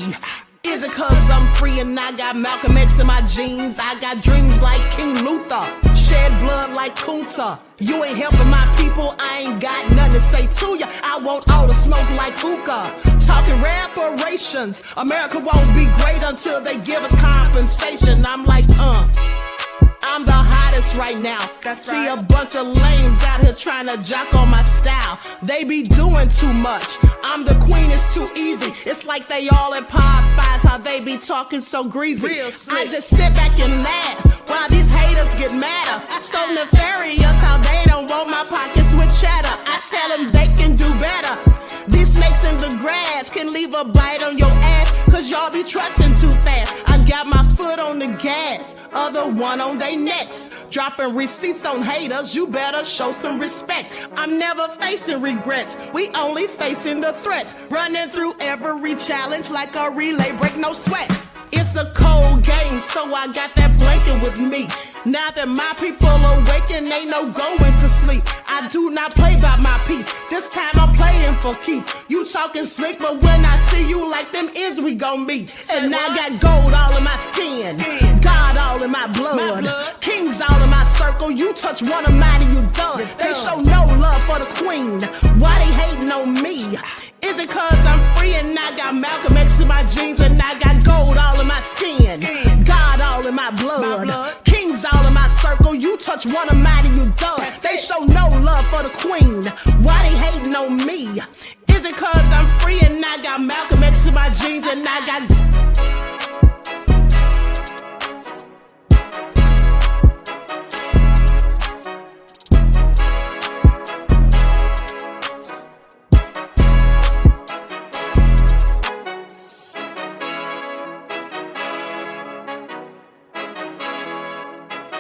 Is it cause I'm free and I got Malcolm X in my jeans? I got dreams like King Luther, shed blood like Kunsa. You ain't helping my people, I ain't got nothing to say to ya. I want all the smoke like hookah. Talking reparations, America won't be great until they give us compensation. I'm like, I'm the hottest right now. See a bunch of lames out here trying to jock on my style. They be doing too much. I'm the queen, it's too easy. It's like they all at Popeyes, how they be talking so greasy. I just sit back and laugh while these haters get madder. So nefarious how they don't want my pockets with cheddar. I tell them they can do better. These snakes in the grass can leave a bite on your ass, cause y'all be trusting too fast. I got my foot on the gas, other one on they necks. Dropping receipts on haters, you better show some respect. I'm never facing regrets, we only facing the threats. Running through every challenge like a relay, break no sweat. It's a cold game, so I got that blanket with me. Now that my people awaken, ain't no going to sleep. I do not play by my piece, this time I'm playing for keeps. You talking slick, but when I see you like them ends, we gon' meet. And I got gold all in my skin, God all in my blood. Kings all in my circle, you touch one of mine and you done. They show no love for the queen, why they hating on me? Is it cause I'm free and I got Malcolm X in my jeans and I got gold all in my skin, God all in my blood. Kings all in my circle, you touch one of mine and you done. They show no love for the queen,